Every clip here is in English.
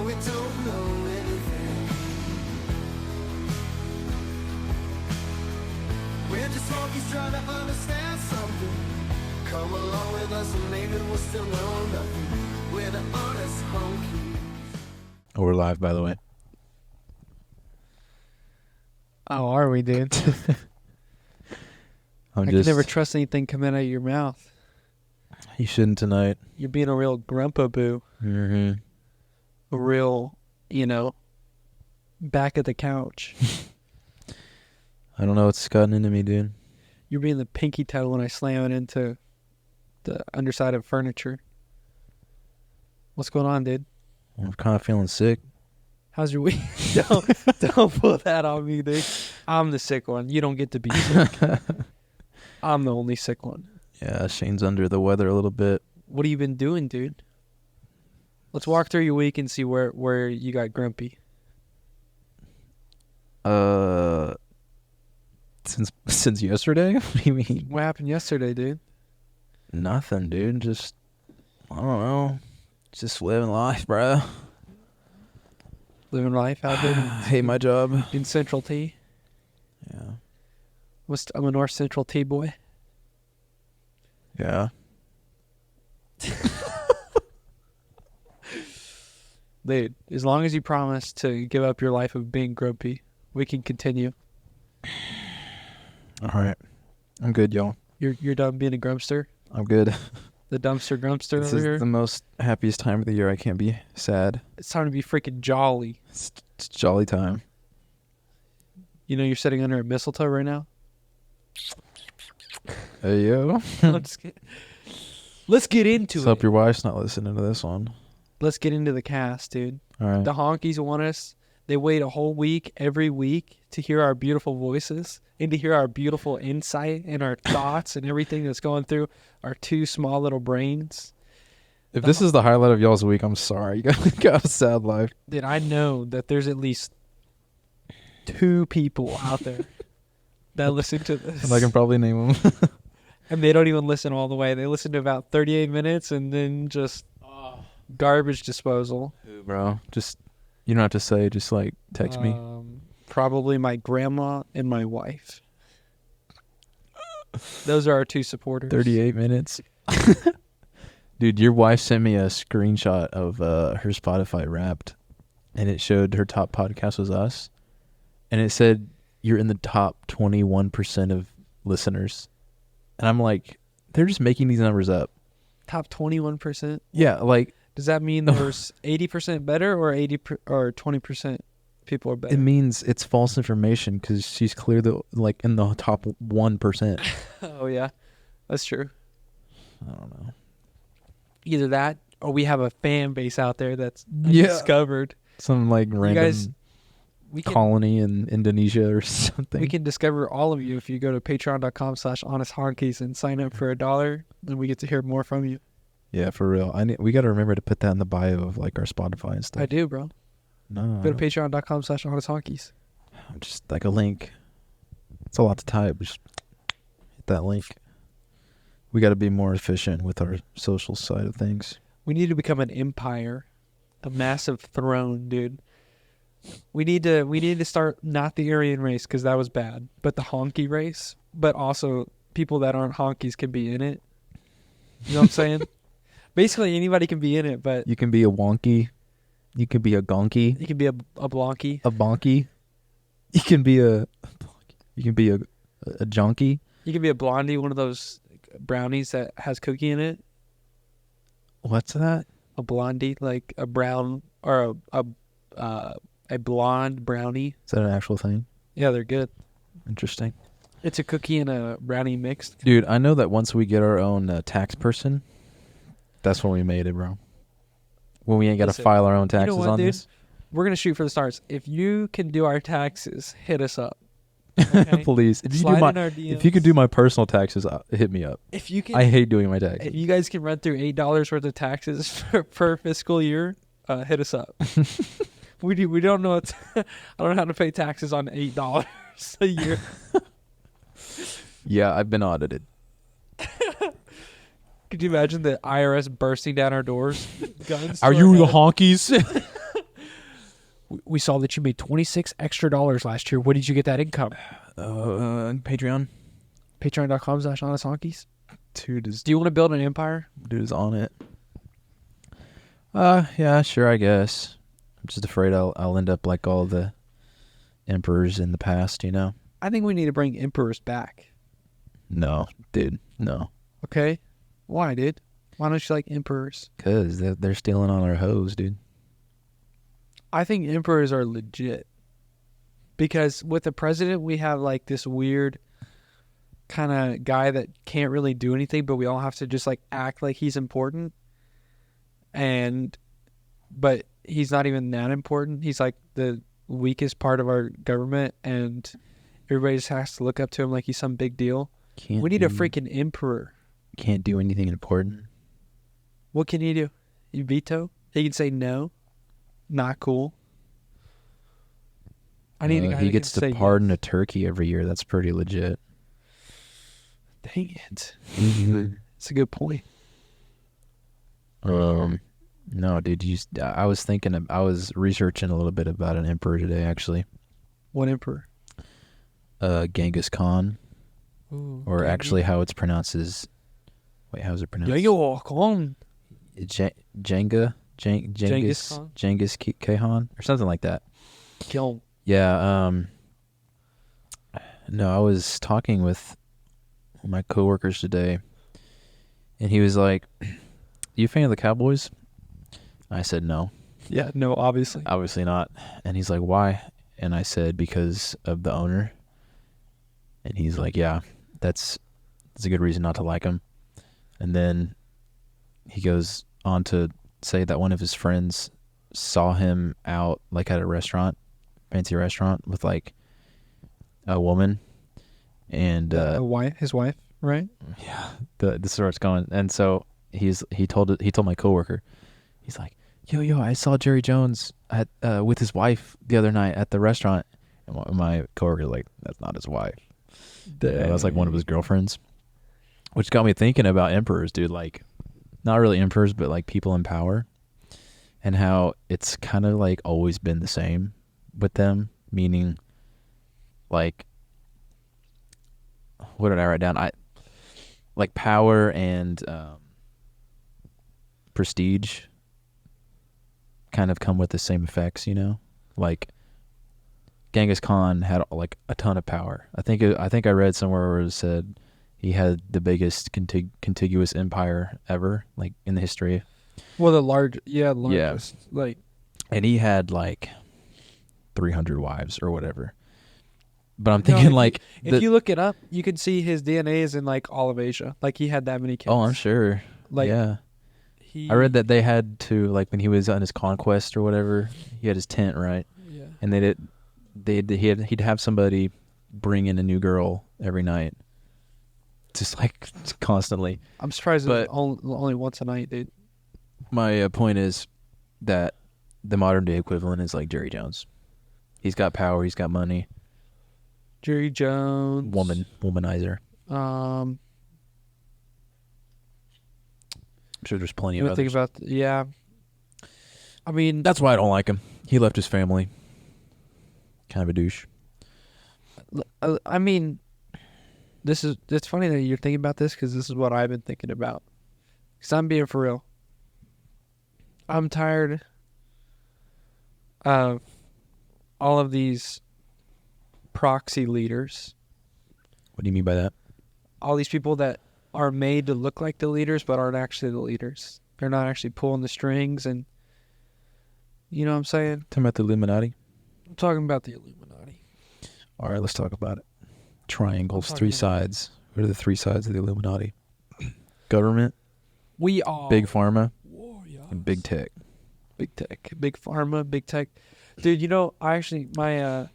we don't know anything. We're just monkeys trying to understand something. Come along with us and maybe we'll still know nothing. We're the honest honkies. Oh, we're live, by the way. Oh, are we, dude? I can never trust anything coming out of your mouth. You shouldn't tonight. You're being a real grumpa-boo. Mm-hmm. A real, back of the couch. I don't know what's gotten into me, dude. You're being the pinky toe when I slam it into the underside of furniture. What's going on, dude? I'm kind of feeling sick. How's your week? don't put that on me, dude. I'm the sick one. You don't get to be sick. I'm the only sick one. Yeah, Shane's under the weather a little bit. What have you been doing, dude? Let's walk through your week and see where you got grumpy. Since yesterday? What do you mean? What happened yesterday, dude? Nothing, dude. Just, I don't know. Just living life, bro. Living life out there. Hate my job. In Central T. Yeah. I'm a North Central T boy. Yeah. Dude, as long as you promise to give up your life of being grumpy, we can continue. All right. I'm good, y'all. You're done being a grumpster? I'm good. The dumpster grumpster This over is here? the most happiest time of the year. I can't be sad. It's time to be freaking jolly. It's jolly time. You know you're sitting under a mistletoe right now? Hey, yo. I'm just kidding. Let's get into Let's it. hope your wife's not listening to this one. Let's get into the cast, dude. All right. The honkies want us. They wait a whole week every week to hear our beautiful voices and to hear our beautiful insight and our thoughts and everything that's going through our two small little brains. If this is the highlight of y'all's week, I'm sorry. You got a sad life. Dude, I know that there's at least 2 people out there that listen to this. And I can probably name them. And they don't even listen all the way. They listen to about 38 minutes and then just garbage disposal. Bro, just, you don't have to say, just like text me. Probably my grandma and my wife. Those are our 2 supporters. 38 minutes. Dude, your wife sent me a screenshot of her Spotify Wrapped, and it showed her top podcast was us, and it said you're in the top 21% of listeners. And I'm like, they're just making these numbers up. Top 21%? Yeah, like, Does that mean there's 80% better or 20% people are better? it means it's false information because she's clearly like in the top 1%. Oh, yeah. That's true. I don't know. Either that or we have a fan base out there that's Yeah. discovered. Some like random We can, colony in Indonesia or something. we can discover all of you if you go to patreon.com/honestHonkies and sign up for $1. Then we get to hear more from you. Yeah, for real. We got to remember to put that in the bio of like our Spotify and stuff. I do, bro. No. Go to patreon.com/honestHonkies. Just like a link. It's a lot to type. Just hit that link. We got to be more efficient with our social side of things. We need to become an empire, a massive throne, dude. We need to start not the Aryan race because that was bad, but the honky race. But also people that aren't honkies can be in it. You know what I'm saying? Basically anybody can be in it, but You can be a wonky. You can be a gonky. you can be a blonky. A bonky. You can be a junkie. You can be a blondie, one of those brownies that has cookie in it. What's that? A blondie, like a brown or a blonde brownie. Is that an actual thing? Yeah, they're good. Interesting. It's a cookie and a brownie mixed. Dude, I know that once we get our own tax person, that's when we made it, bro. When we ain't got to Listen, file our own taxes what, on dude? this. We're going to shoot for the stars. If you can do our taxes, hit us up. Okay? Please. If Slide in our DMs. if you could do my personal taxes, hit me up. If you can, I hate doing my taxes. if you guys can run through $8 worth of taxes per fiscal year, hit us up. We don't know I don't know how to pay taxes on $8 a year. Yeah, I've been audited. Could you imagine the IRS bursting down our doors? Guns. Are to you our the head? honkies? We saw that you made $26 extra last year. Where did you get that income? Patreon. Patreon.com/honesthonkey's. Dude is Do you want to build an empire? on it. Yeah, sure, I guess. I'm just afraid I'll end up like all the emperors in the past, you know? I think we need to bring emperors back. No, dude, no. Okay? Why, dude? Why don't you like emperors? Because they're stealing on our hoes, dude. I think emperors are legit. Because with the president, we have like this weird kind of guy that can't really do anything, but we all have to just like act like he's important. But he's not even that important. He's like the weakest part of our government, and everybody just has to look up to him like he's some big deal. We need a freaking emperor. Can't do anything important. What can he do? You veto? He can say no. Not cool. I need a guy he that gets can to say pardon a turkey every year. That's pretty legit. Dang it. It's a good point. No, dude. I was researching a little bit about an emperor today, actually. What emperor? Genghis Khan, Ooh, or actually, how it's pronounced is. Wait, how's it pronounced? Genghis Khan. Genghis Khan, or something like that. Kill. Yeah. No, I was talking with my coworkers today, and he was like, "You a fan of the Cowboys?" I said no. Yeah, no, obviously. Obviously not. And he's like, "Why?" And I said, "Because of the owner." And he's like, "Yeah, that's a good reason not to like him." And then he goes on to say that one of his friends saw him out like at a restaurant, fancy restaurant, with like a woman, and His wife, right? yeah, this is where it's going. And so he told my coworker, he's like, yo, I saw Jerry Jones at with his wife the other night at the restaurant. And my coworker like, that's not his wife. That was like one of his girlfriends, which got me thinking about emperors, dude. Like, not really emperors, but like people in power, and how it's kind of like always been the same with them. Meaning, like, what did I write down? Like power and prestige kind of come with the same effects, you know? Like Genghis Khan had like a ton of power. I think I read somewhere where it said he had the biggest contiguous empire ever, like in the history. Well, the largest. Like, and he had like 300 wives or whatever. But I'm thinking if you look it up, you can see his DNA is in like all of Asia. Like he had that many kids. Oh, I'm sure. Like, yeah. I read that they had to, like, when he was on his conquest or whatever, he had his tent, right? Yeah. And he'd have somebody bring in a new girl every night, just like constantly. I'm surprised But it's only once a night, dude. My point is that the modern day equivalent is like Jerry Jones. He's got power. He's got money. Jerry Jones. Womanizer. I'm sure there's plenty of others. Think about yeah. I mean, that's why I don't like him. He left his family. Kind of a douche. I mean, it's funny that you're thinking about this because this is what I've been thinking about. Because I'm being for real. I'm tired of all of these proxy leaders. What do you mean by that? All these people that are made to look like the leaders but aren't actually the leaders. They're not actually pulling the strings, and you know what I'm saying? Talking about the Illuminati? I'm talking about the Illuminati. All right, let's talk about it. Triangles, three sides. What are the three sides of the Illuminati? Government, We are big pharma, warriors. and big tech. Big tech, big pharma, big tech. Dude, you know, my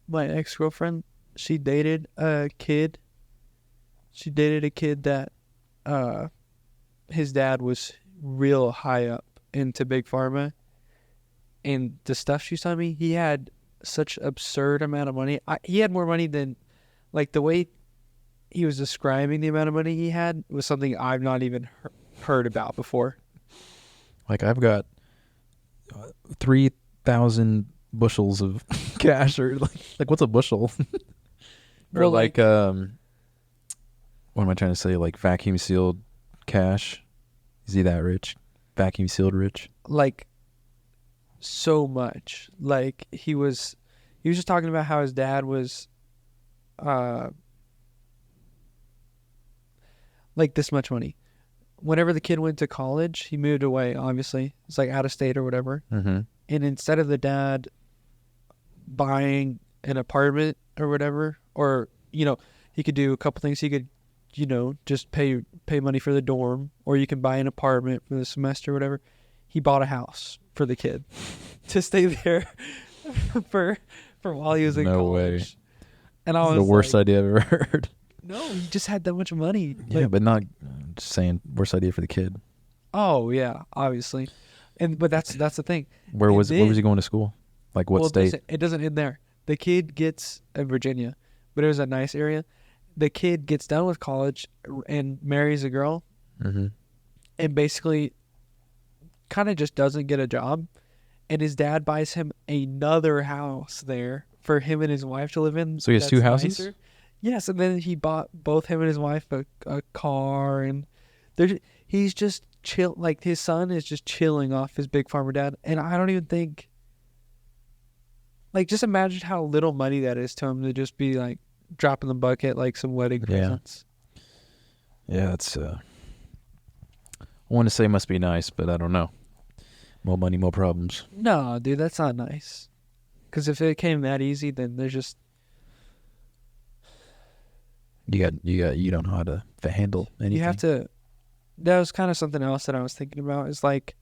my ex-girlfriend, she dated a kid. She dated a kid that his dad was real high up into big pharma. And the stuff she told me, he had such absurd amount of money. He had more money than, like, the way he was describing the amount of money he had was something I've not even heard about before. Like, I've got 3,000 bushels of cash, or like what's a bushel? Or Well, like what am I trying to say? Like vacuum sealed cash. Is he that rich? Vacuum sealed rich? like so much. Like he was just talking about how his dad was uh like this much money. Whenever the kid went to college, he moved away, obviously. It's like out of state or whatever. Mm-hmm. And instead of the dad buying an apartment or whatever, or, he could do a couple things. He could, just pay money for the dorm, or you can buy an apartment for the semester or whatever. He bought a house for the kid to stay there for while he was in No college. And I It's was the worst like, idea I've ever heard. no, he just had that much money. Yeah, Like, but not just saying worst idea for the kid. oh yeah, obviously. But that's the thing. Where And was then- he going to school? Like what well, state? It doesn't end there. The kid gets in Virginia, but it was a nice area. The kid gets done with college and marries a girl, Mm-hmm. and basically kind of just doesn't get a job. And his dad buys him another house there for him and his wife to live in. So he has two houses? nicer. Yes, and then he bought both him and his wife a car, and he's just chill. Like his son is just chilling off his big farmer dad, and I don't even think. Like, just imagine how little money that is to him to just be like dropping the bucket like some wedding Yeah. presents. Yeah, that's. I want to say it must be nice, but I don't know. More money, more problems. No, dude, that's not nice. Because if it came that easy, then there's just You don't know how to handle anything. you have to. That was kind of something else that I was thinking about. Is like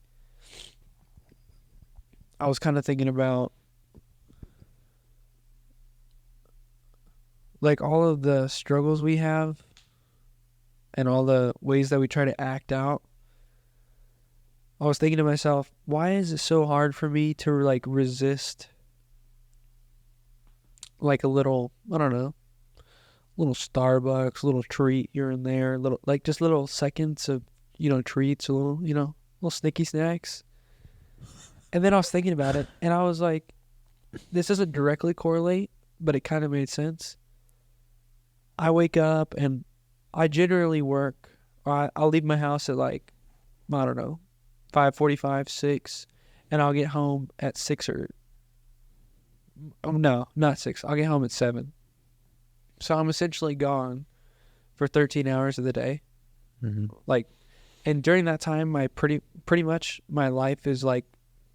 I was kind of thinking about like all of the struggles we have and all the ways that we try to act out. I was thinking to myself, why is it so hard for me to like resist like a little, I don't know, little Starbucks, little treat here and there, little like just little seconds of, treats, a little, little snicky snacks. And then I was thinking about it and I was like, this doesn't directly correlate, but it kind of made sense. I wake up and I generally work, or I'll leave my house at like, I don't know, 5:45, 6, and I'll get home at 6 or, oh no, not 6. I'll get home at 7. So I'm essentially gone for 13 hours of the day. Mm-hmm. Like, and during that time, my pretty much my life is like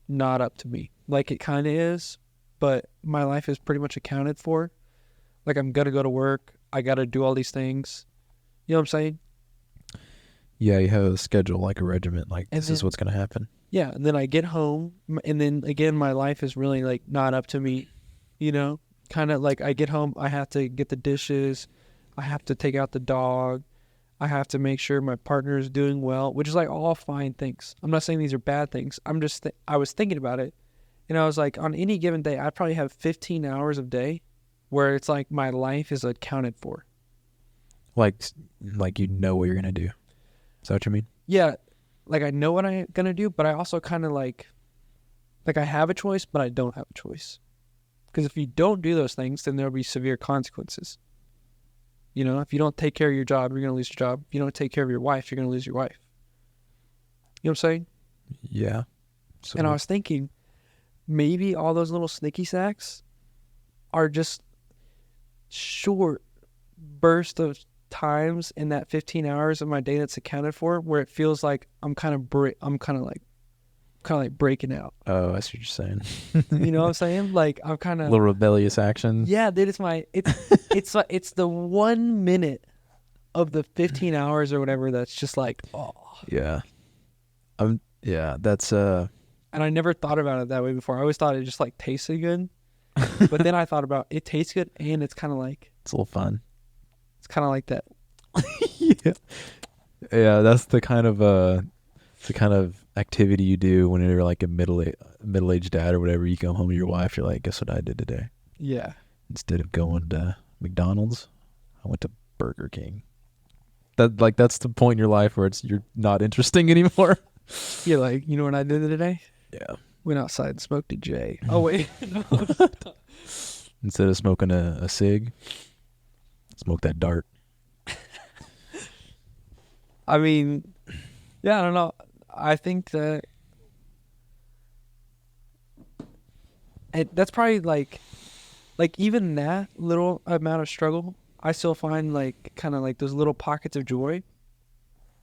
not up to me. Like it kind of is, but my life is pretty much accounted for. Like I'm gonna go to work. I gotta do all these things. You know what I'm saying? Yeah, you have a schedule, like a regiment. Like And this is then- what's gonna happen. Yeah, and then I get home, and then again, my life is really like not up to me. Kind of like I get home, I have to get the dishes, I have to take out the dog, I have to make sure my partner is doing well, which is like all fine things. I'm not saying these are bad things. I'm just I was thinking about it, and I was like, on any given day, I probably have 15 hours of day where it's like my life is accounted for. Like you know what you're gonna do. Is that what you mean? Yeah, like I know what I'm gonna do, but I also kind of like I have a choice, but I don't have a choice. Because if you don't do those things, then there'll be severe consequences. If you don't take care of your job, you're gonna lose your job. If you don't take care of your wife, you're gonna lose your wife. You know what I'm saying? Yeah. So And I was thinking, maybe all those little snicky snacks are just short bursts of times in that 15 hours of my day that's accounted for, where it feels like I'm kind of like breaking out. Oh, I see what you're saying. You know what I'm saying? Like I'm kind of little rebellious action. yeah, dude. It's like it's the 1 minute of the 15 hours or whatever that's just like oh. Yeah. Yeah, that's And I never thought about it that way before. I always thought it just like tasted good, but then I thought about it tastes good and it's kind of like it's a little fun. it's kind of like that. Yeah. Yeah, that's the kind of activity you do when you're like a middle-aged dad or whatever. You come home to your wife, you're like, guess what I did today? Yeah. Instead of going to McDonald's, I went to Burger King. That's the point in your life where you're not interesting anymore. You're like, you know what I did today? Yeah. Went outside and smoked a J. Oh wait, no. Instead of smoking a cig, smoke that dart. I mean, yeah, I don't know. I think that that's probably like even that little amount of struggle, I still find like kind of like those little pockets of joy.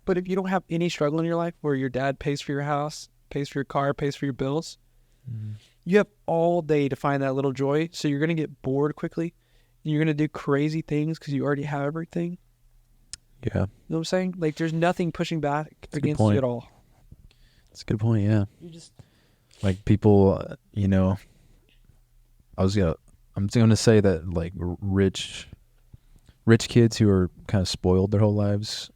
But if you don't have any struggle in your life where your dad pays for your house, pays for your car, pays for your bills, you have all day to find that little joy. So you're going to get bored quickly. And you're going to do crazy things because you already have everything. Yeah. You know what I'm saying? Like there's nothing pushing back That's a good against you point. at all. That's a good point, yeah. You just Like people, I'm gonna say that like rich kids who are kind of spoiled their whole lives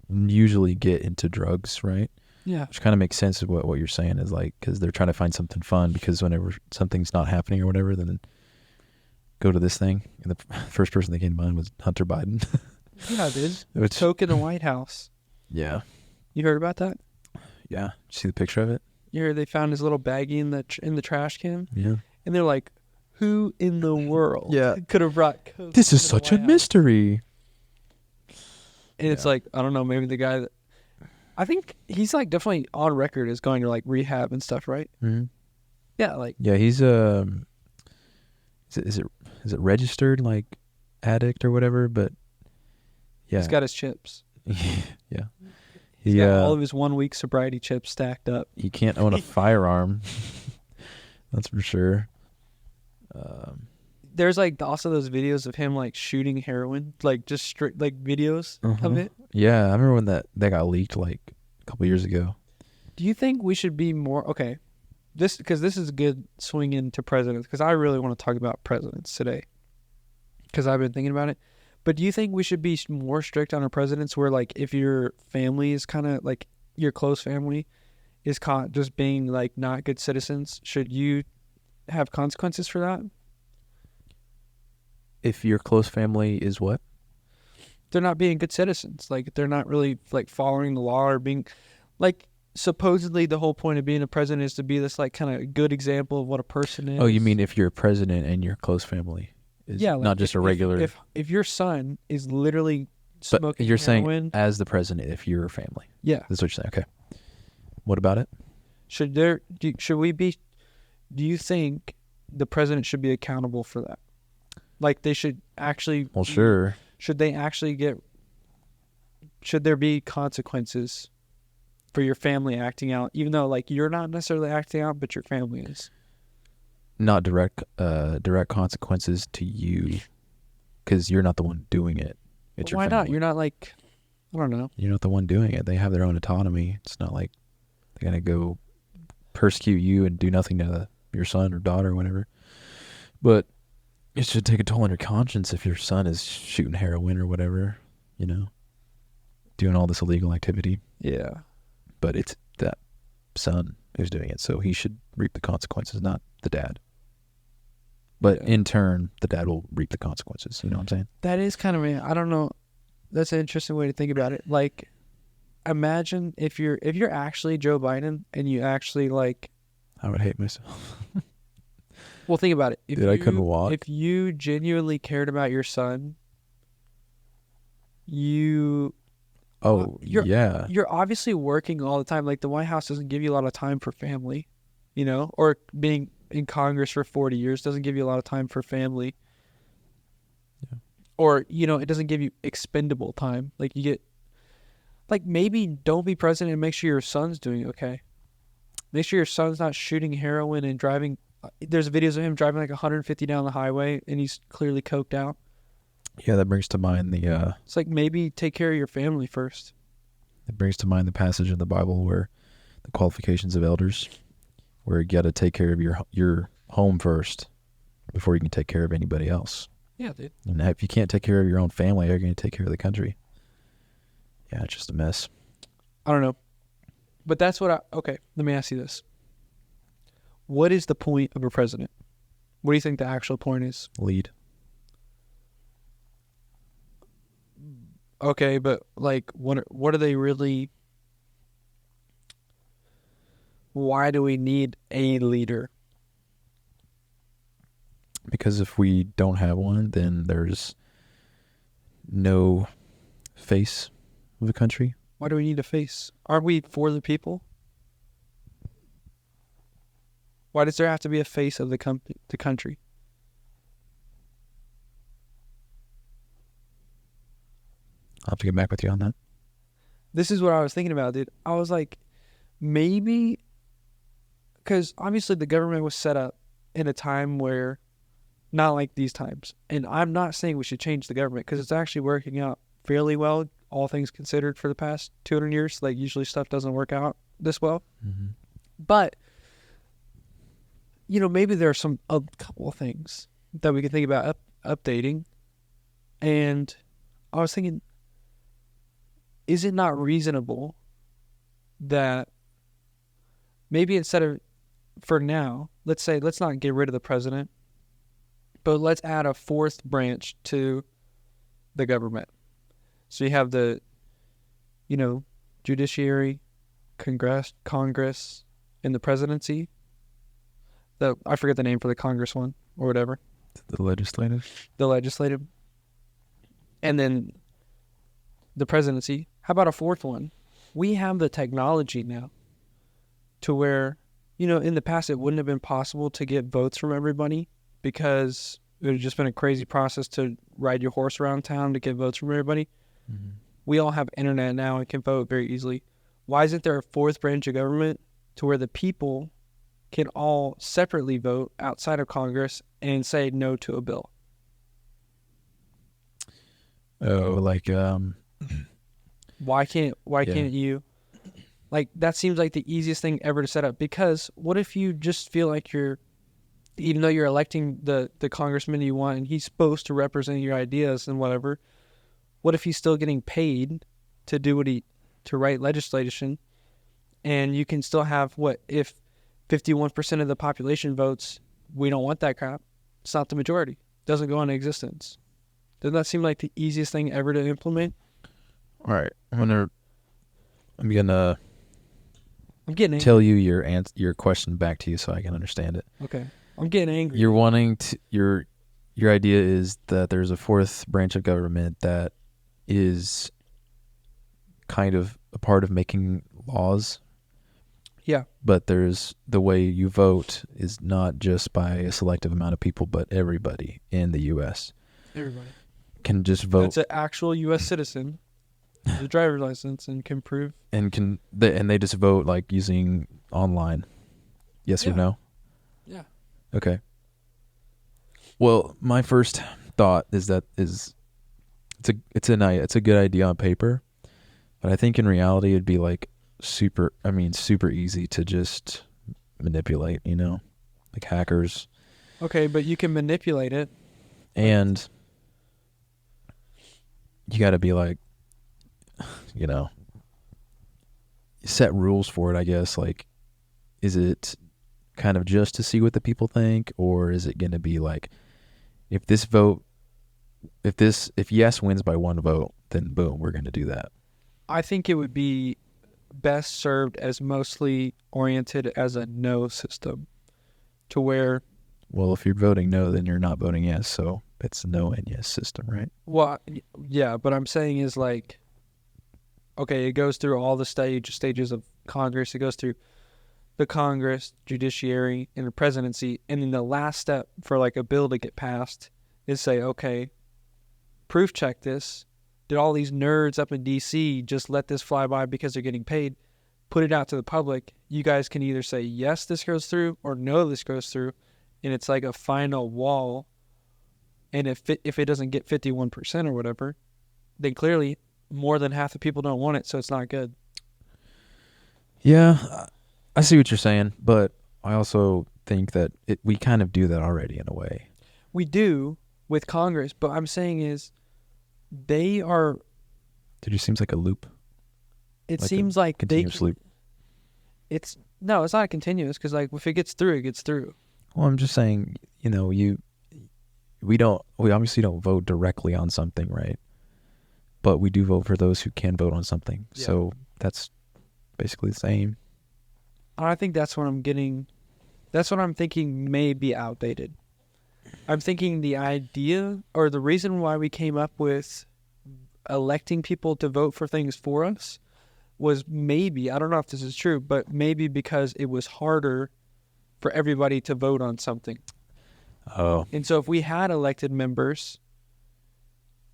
usually get into drugs, right? yeah. Which kind of makes sense of what you're saying is like, because they're trying to find something fun, because whenever something's not happening or whatever, then go to this thing. And the first person that came to mind was Hunter Biden. Yeah, dude. Which, Coke in the White House. yeah. You heard about that? Yeah. Did you see the picture of it? You heard they found his little baggie in the trash can, Yeah. and they're like, "Who in the world Yeah. could have brought Coke This is into the such a White House?" mystery. And it's Yeah. like, I don't know, maybe the guy that I think he's like definitely on record as going to like rehab and stuff, right? Mm-hmm. Yeah, like Yeah, he's is it registered like addict or whatever? But yeah, he's got his chips. yeah, He's got all of his 1 week sobriety chips stacked up. he can't own a firearm. That's for sure. There's like also those videos of him like shooting heroin, like just straight like videos of it. Yeah, I remember when that got leaked like a couple years ago. Do you think we should be more okay? Because this is a good swing into presidents, because I really want to talk about presidents today, because I've been thinking about it. But do you think we should be more strict on our presidents, where like if your family is kind of like your close family is caught just being like not good citizens, should you have consequences for that? If your close family is what? They're not being good citizens. Like they're not really like following the law or being like, supposedly the whole point of being a president is to be this like kind of good example of what a person is. Oh, you mean if you're a president and your close family is yeah, like not just a regular? If your son is literally But smoking you're heroin, saying as the president, if you're a family. yeah, That's what you're saying. Okay. What about it? should we be? Do you think the president should be accountable for that? Like they should actually. Well, sure. Should they actually get? Should there be consequences for your family acting out, even though like you're not necessarily acting out, but your family is? Not direct consequences to you, because you're not the one doing it. It's Well, why your not? family. You're not like, I don't know. You're not the one doing it. They have their own autonomy. It's not like they're gonna go persecute you and do nothing to your son or daughter or whatever. But it should take a toll on your conscience if your son is shooting heroin or whatever, doing all this illegal activity. Yeah. But it's that son who's doing it, so he should reap the consequences, not the dad. But Yeah. in turn, the dad will reap the consequences. You know what I'm saying? That is kind of, I don't know. That's an interesting way to think about it. Like, imagine if you're actually Joe Biden and you actually like. I would hate myself. Well, think about it. Dude, I couldn't walk. If you genuinely cared about your son, you're obviously working all the time. Like the White House doesn't give you a lot of time for family, or being in Congress for 40 years doesn't give you a lot of time for family. Yeah. Or, it doesn't give you expendable time. Like you get, like maybe don't be president and make sure your son's doing okay. Make sure your son's not shooting heroin and driving. There's videos of him driving like 150 down the highway and he's clearly coked out. Yeah, that brings to mind the It's like maybe take care of your family first. it brings to mind the passage in the Bible where the qualifications of elders, where you got to take care of your home first before you can take care of anybody else. Yeah, dude. And if you can't take care of your own family, how are you going to take care of the country? Yeah, it's just a mess. I don't know. But that's what okay, let me ask you this. What is the point of a president? What do you think the actual point is? Lead. Okay, but like what are they really, why do we need a leader? Because if we don't have one, then there's no face of the country. Why do we need a face? Aren't we for the people? Why does there have to be a face of the country? I'll have to get back with you on that. This is what I was thinking about, dude. I was like, maybe, because obviously the government was set up in a time where, not like these times. And I'm not saying we should change the government because it's actually working out fairly well, all things considered, for the past 200 years. Like, usually stuff doesn't work out this well. Mm-hmm. But, maybe there are a couple of things that we can think about updating. And I was thinking, is it not reasonable that maybe instead of, for now, let's not get rid of the president, but let's add a fourth branch to the government. So you have the, judiciary, Congress, and the presidency. I forget the name for the Congress one or whatever. The legislative. The legislative. And then the presidency. How about a fourth one? We have the technology now to where, in the past it wouldn't have been possible to get votes from everybody because it would have just been a crazy process to ride your horse around town to get votes from everybody. Mm-hmm. We all have internet now and can vote very easily. Why isn't there a fourth branch of government to where the people can all separately vote outside of Congress and say no to a bill? Oh, like Why can't you? Like, that seems like the easiest thing ever to set up. Because what if you just feel like even though you're electing the congressman you want and he's supposed to represent your ideas and whatever, what if he's still getting paid to do to write legislation, and you can still have if 51% of the population votes, we don't want that crap. It's not the majority. It doesn't go into existence. Doesn't that seem like the easiest thing ever to implement? All right, I'm gonna getting angry. tell you your question back to you so I can understand it. Okay, I'm getting angry. You're wanting to your idea is that there's a fourth branch of government that is kind of a part of making laws. Yeah. But there's the way you vote is not just by a selective amount of people, but everybody in the U.S. Everybody can just vote. That's an actual U.S. citizen, with a driver's license, and can prove. And they just vote like using online. Yes or no? Yeah. Okay. Well, my first thought is that it's a good idea on paper, but I think in reality it'd be like super easy to just manipulate, like hackers. Okay, but you can manipulate it. And you got to be like, set rules for it, I guess. Like, is it kind of just to see what the people think, or is it going to be like, if yes wins by one vote, then boom, we're going to do that? I think it would be best served as mostly oriented as a no system, to where, well, if you're voting no, then you're not voting yes, so it's a no and yes system, right? well, yeah, but I'm saying is like, okay, it goes through all the stages of Congress. It goes through the Congress, judiciary, and the presidency, and then the last step for like a bill to get passed is say, okay, proof check this. Did all these nerds up in D.C. just let this fly by because they're getting paid? Put it out to the public. You guys can either say, yes, this goes through, or no, this goes through. And it's like a final wall. And if it doesn't get 51% or whatever, then clearly more than half the people don't want it, so it's not good. Yeah, I see what you're saying, but I also think that we kind of do that already in a way. We do with Congress, but I'm saying is they are... It just seems like a loop. It seems like continuous loop. No, it's not continuous, because like if it gets through, it gets through. Well, I'm just saying, we obviously don't vote directly on something, right? But we do vote for those who can vote on something. Yeah. So that's basically the same. I think that's what I'm getting. That's what I'm thinking may be outdated. I'm thinking the idea or the reason why we came up with electing people to vote for things for us was maybe, I don't know if this is true, but maybe because it was harder for everybody to vote on something. Oh, And so if we had elected members,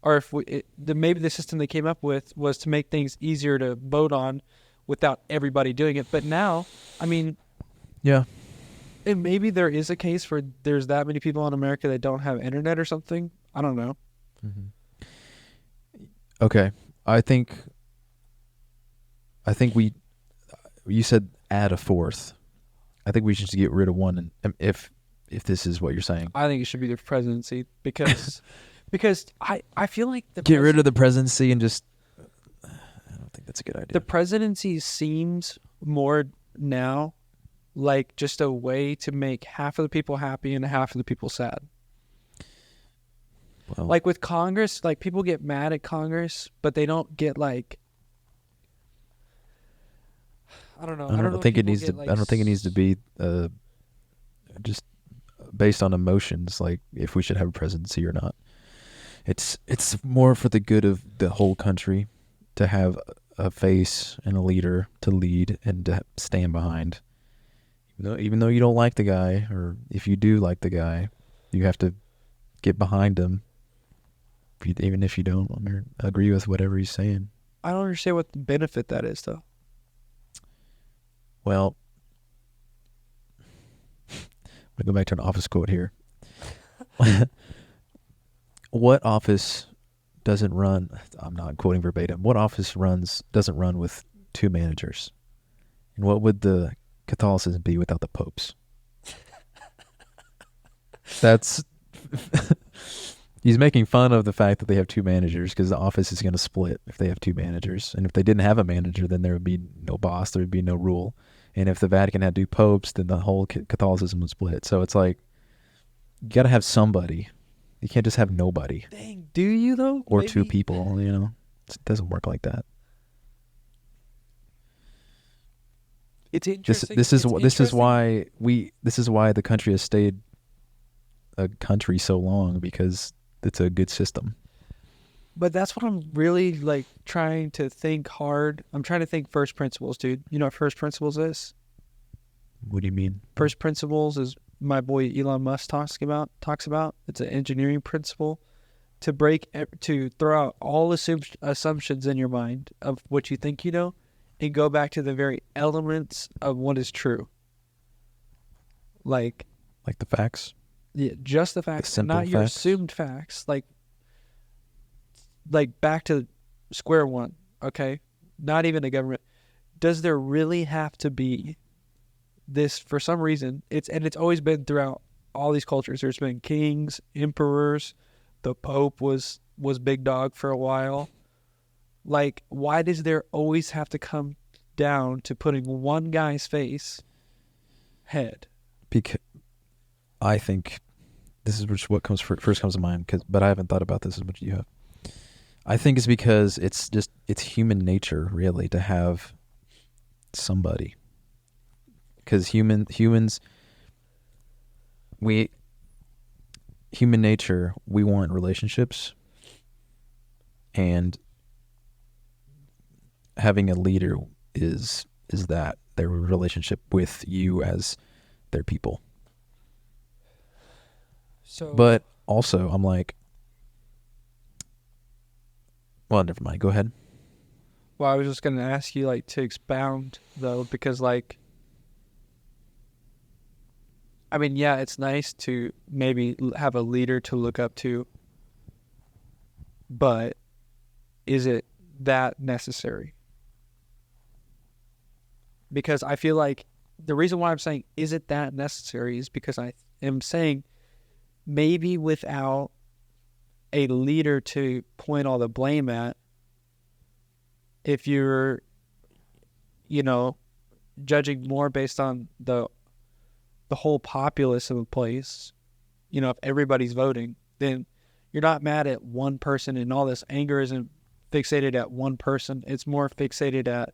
or if maybe the system they came up with was to make things easier to vote on without everybody doing it. But now, I mean, yeah. and maybe there is a case for there's that many people in America that don't have internet or something. I don't know. Okay. I think you said add a fourth. I think we should just get rid of one, and if this is what you're saying. I think it should be the presidency because I feel like Get rid of the presidency and just I don't think that's a good idea. the presidency seems more now like just a way to make half of the people happy and half of the people sad. Well, Like with Congress, like people get mad at Congress, but they don't get like I don't know. I don't think it needs to. I don't think it needs to be just based on emotions, like if we should have a presidency or not. It's more for the good of the whole country to have a face and a leader to lead and to stand behind. Even though you don't like the guy, or if you do like the guy, you have to get behind him, even if you don't agree with whatever he's saying. I don't understand what the benefit that is, though. Well, I'm going to go back to an office quote here. What office doesn't run, I'm not quoting verbatim, what office doesn't run with two managers? And what would the Catholicism be without the popes? That's... He's making fun of the fact that they have two managers because the office is going to split if they have two managers. And if they didn't have a manager, then there would be no boss, there would be no rule. And if the Vatican had two popes, then the whole Catholicism would split. So it's like, you got to have somebody. You can't just have nobody. Dang, do you though? Or Maybe. two people, you know. It doesn't work like that. It's interesting. This is why the country has stayed a country so long, because it's a good system. But that's what I'm really like trying to think hard. I'm trying to think first principles, dude. You know what first principles is? What do you mean? First principles is my boy Elon Musk talks about. It's an engineering principle to throw out all assumptions in your mind of what you think you know, and go back to the very elements of what is true. Like the facts? Yeah, just the facts, simple not your facts. assumed facts. Like back to square one, okay? Not even a government. Does there really have to be this for some reason? It's always been throughout all these cultures. There's been kings, emperors, the Pope was big dog for a while. Like, why does there always have to come down to putting one guy's head? Because I think this is what first comes to mind, but I haven't thought about this as much as you have. I think it's because it's human nature, really, to have somebody. Because human nature, we want relationships, and having a leader is that their relationship with you as their people. So, But also, I'm like, well, never mind. Go ahead. well, I was just gonna ask you like to expound though, because like, I mean, yeah, it's nice to maybe have a leader to look up to, but is it that necessary? Because I feel like the reason why I'm saying is it that necessary is because I am saying maybe without a leader to point all the blame at, if you're, judging more based on the whole populace of a place, if everybody's voting, then you're not mad at one person, and all this anger isn't fixated at one person. It's more fixated at,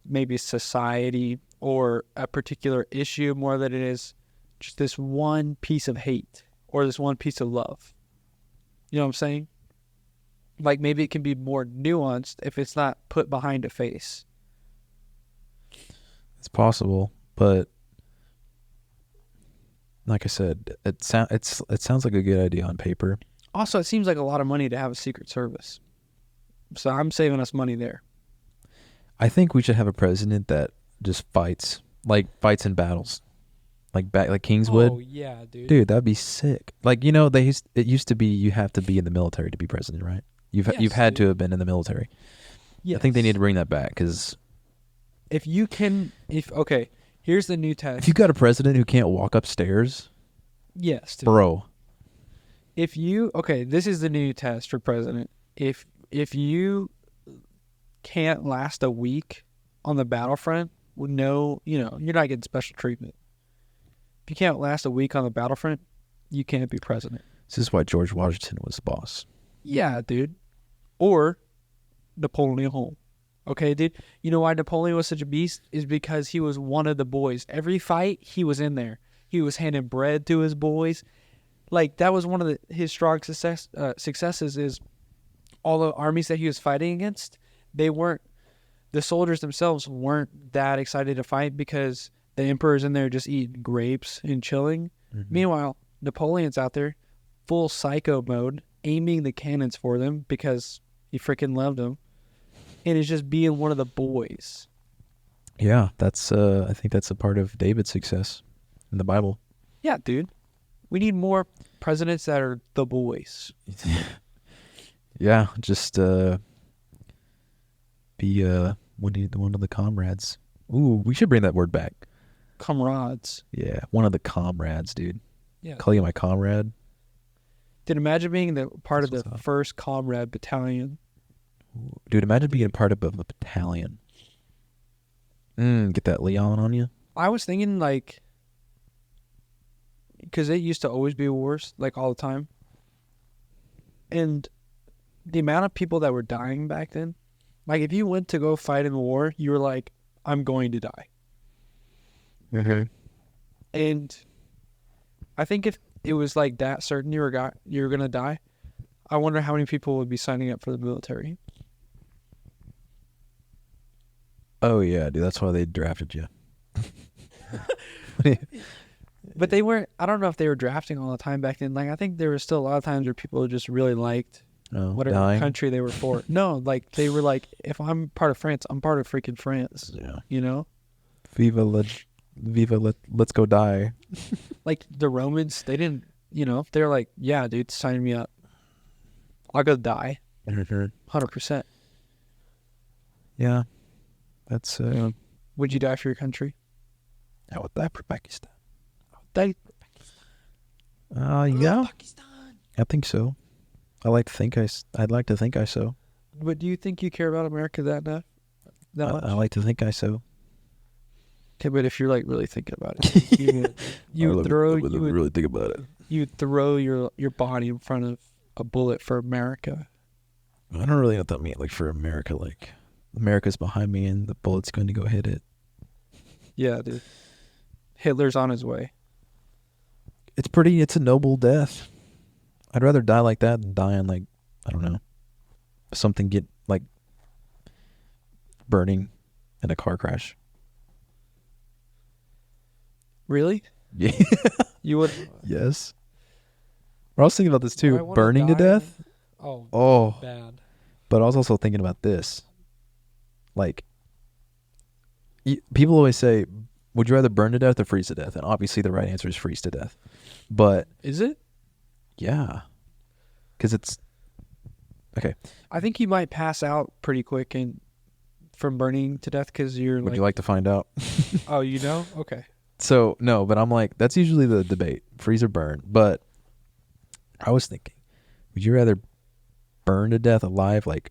maybe society or a particular issue more than it is just this one piece of hate or this one piece of love. You know what I'm saying? Like maybe it can be more nuanced if it's not put behind a face. It's possible, but like I said, it sounds like a good idea on paper. Also, it seems like a lot of money to have a Secret Service. So I'm saving us money there. I think we should have a president that just fights in battles, like Kings would. Oh yeah, dude. Dude, that'd be sick. Like, you know, it used to be you have to be in the military to be president, right? You've had to have been in the military. Yes. I think they need to bring that back because okay, here's the new test. if you got a president who can't walk upstairs, yes, dude. bro. This is the new test for president. If you can't last a week on the battlefront, you're not getting special treatment. If you can't last a week on the battlefront, you can't be president. This is why George Washington was the boss. Yeah, dude. Or Napoleon. Okay, dude. You know why Napoleon was such a beast? Is because he was one of the boys. Every fight, he was in there. He was handing bread to his boys. Like, that was one of his strong successes is all the armies that he was fighting against, the soldiers themselves weren't that excited to fight because the emperor's in there just eating grapes and chilling. Mm-hmm. Meanwhile, Napoleon's out there full psycho mode, aiming the cannons for them because he freaking loved them, and is just being one of the boys. Yeah, that's I think that's a part of David's success in the Bible. Yeah, dude. We need more presidents that are the boys. Yeah, just be one of the comrades. Ooh, we should bring that word back. Comrades. Yeah, one of the comrades, dude. Yeah. Call you my comrade. Dude, imagine being the part of the first comrade battalion. Dude, imagine being part of a battalion. Get that Leon on you. I was thinking, like, because it used to always be wars, like, all the time. And the amount of people that were dying back then, like, if you went to go fight in a war, you were like, I'm going to die. Mm-hmm. And I think if it was like that certain you were going to die, I wonder how many people would be signing up for the military. Oh, yeah, dude. That's why they drafted you. But they weren't, I don't know if they were drafting all the time back then. Like, I think there was still a lot of times where people just really liked whatever country they were for. No, like, they were like, if I'm part of France, I'm part of freaking France. Yeah. You know? Let's go die. Like, the Romans, they didn't, they're like, yeah, dude, sign me up. I'll go die. 100%. Yeah. That's, Would you die for your country? I would die for Pakistan. Die. Yeah. I think so. I'd like to think I so. But do you think you care about America that much? I like to think I so. Okay, but if you're like really thinking about it, you would really think about it. You would throw your body in front of a bullet for America. I don't really know what that means. Like, for America, like, America's behind me and the bullet's going to go hit it. Yeah, dude. Hitler's on his way. It's a noble death. I'd rather die like that than die on, like, I don't know, something like burning in a car crash. Really? Yeah. You would? Yes. I was thinking about this too. Burning to death? Oh, bad. But I was also thinking about this. Like, people always say, would you rather burn to death or freeze to death? And obviously the right answer is freeze to death. But is it? Yeah. Because it's... Okay. I think you might pass out pretty quick from burning to death because you're Would you like to find out? Oh, you know? Okay. So, no, but I'm like, that's usually the debate. Freeze or burn. But I was thinking, would you rather burn to death alive, like,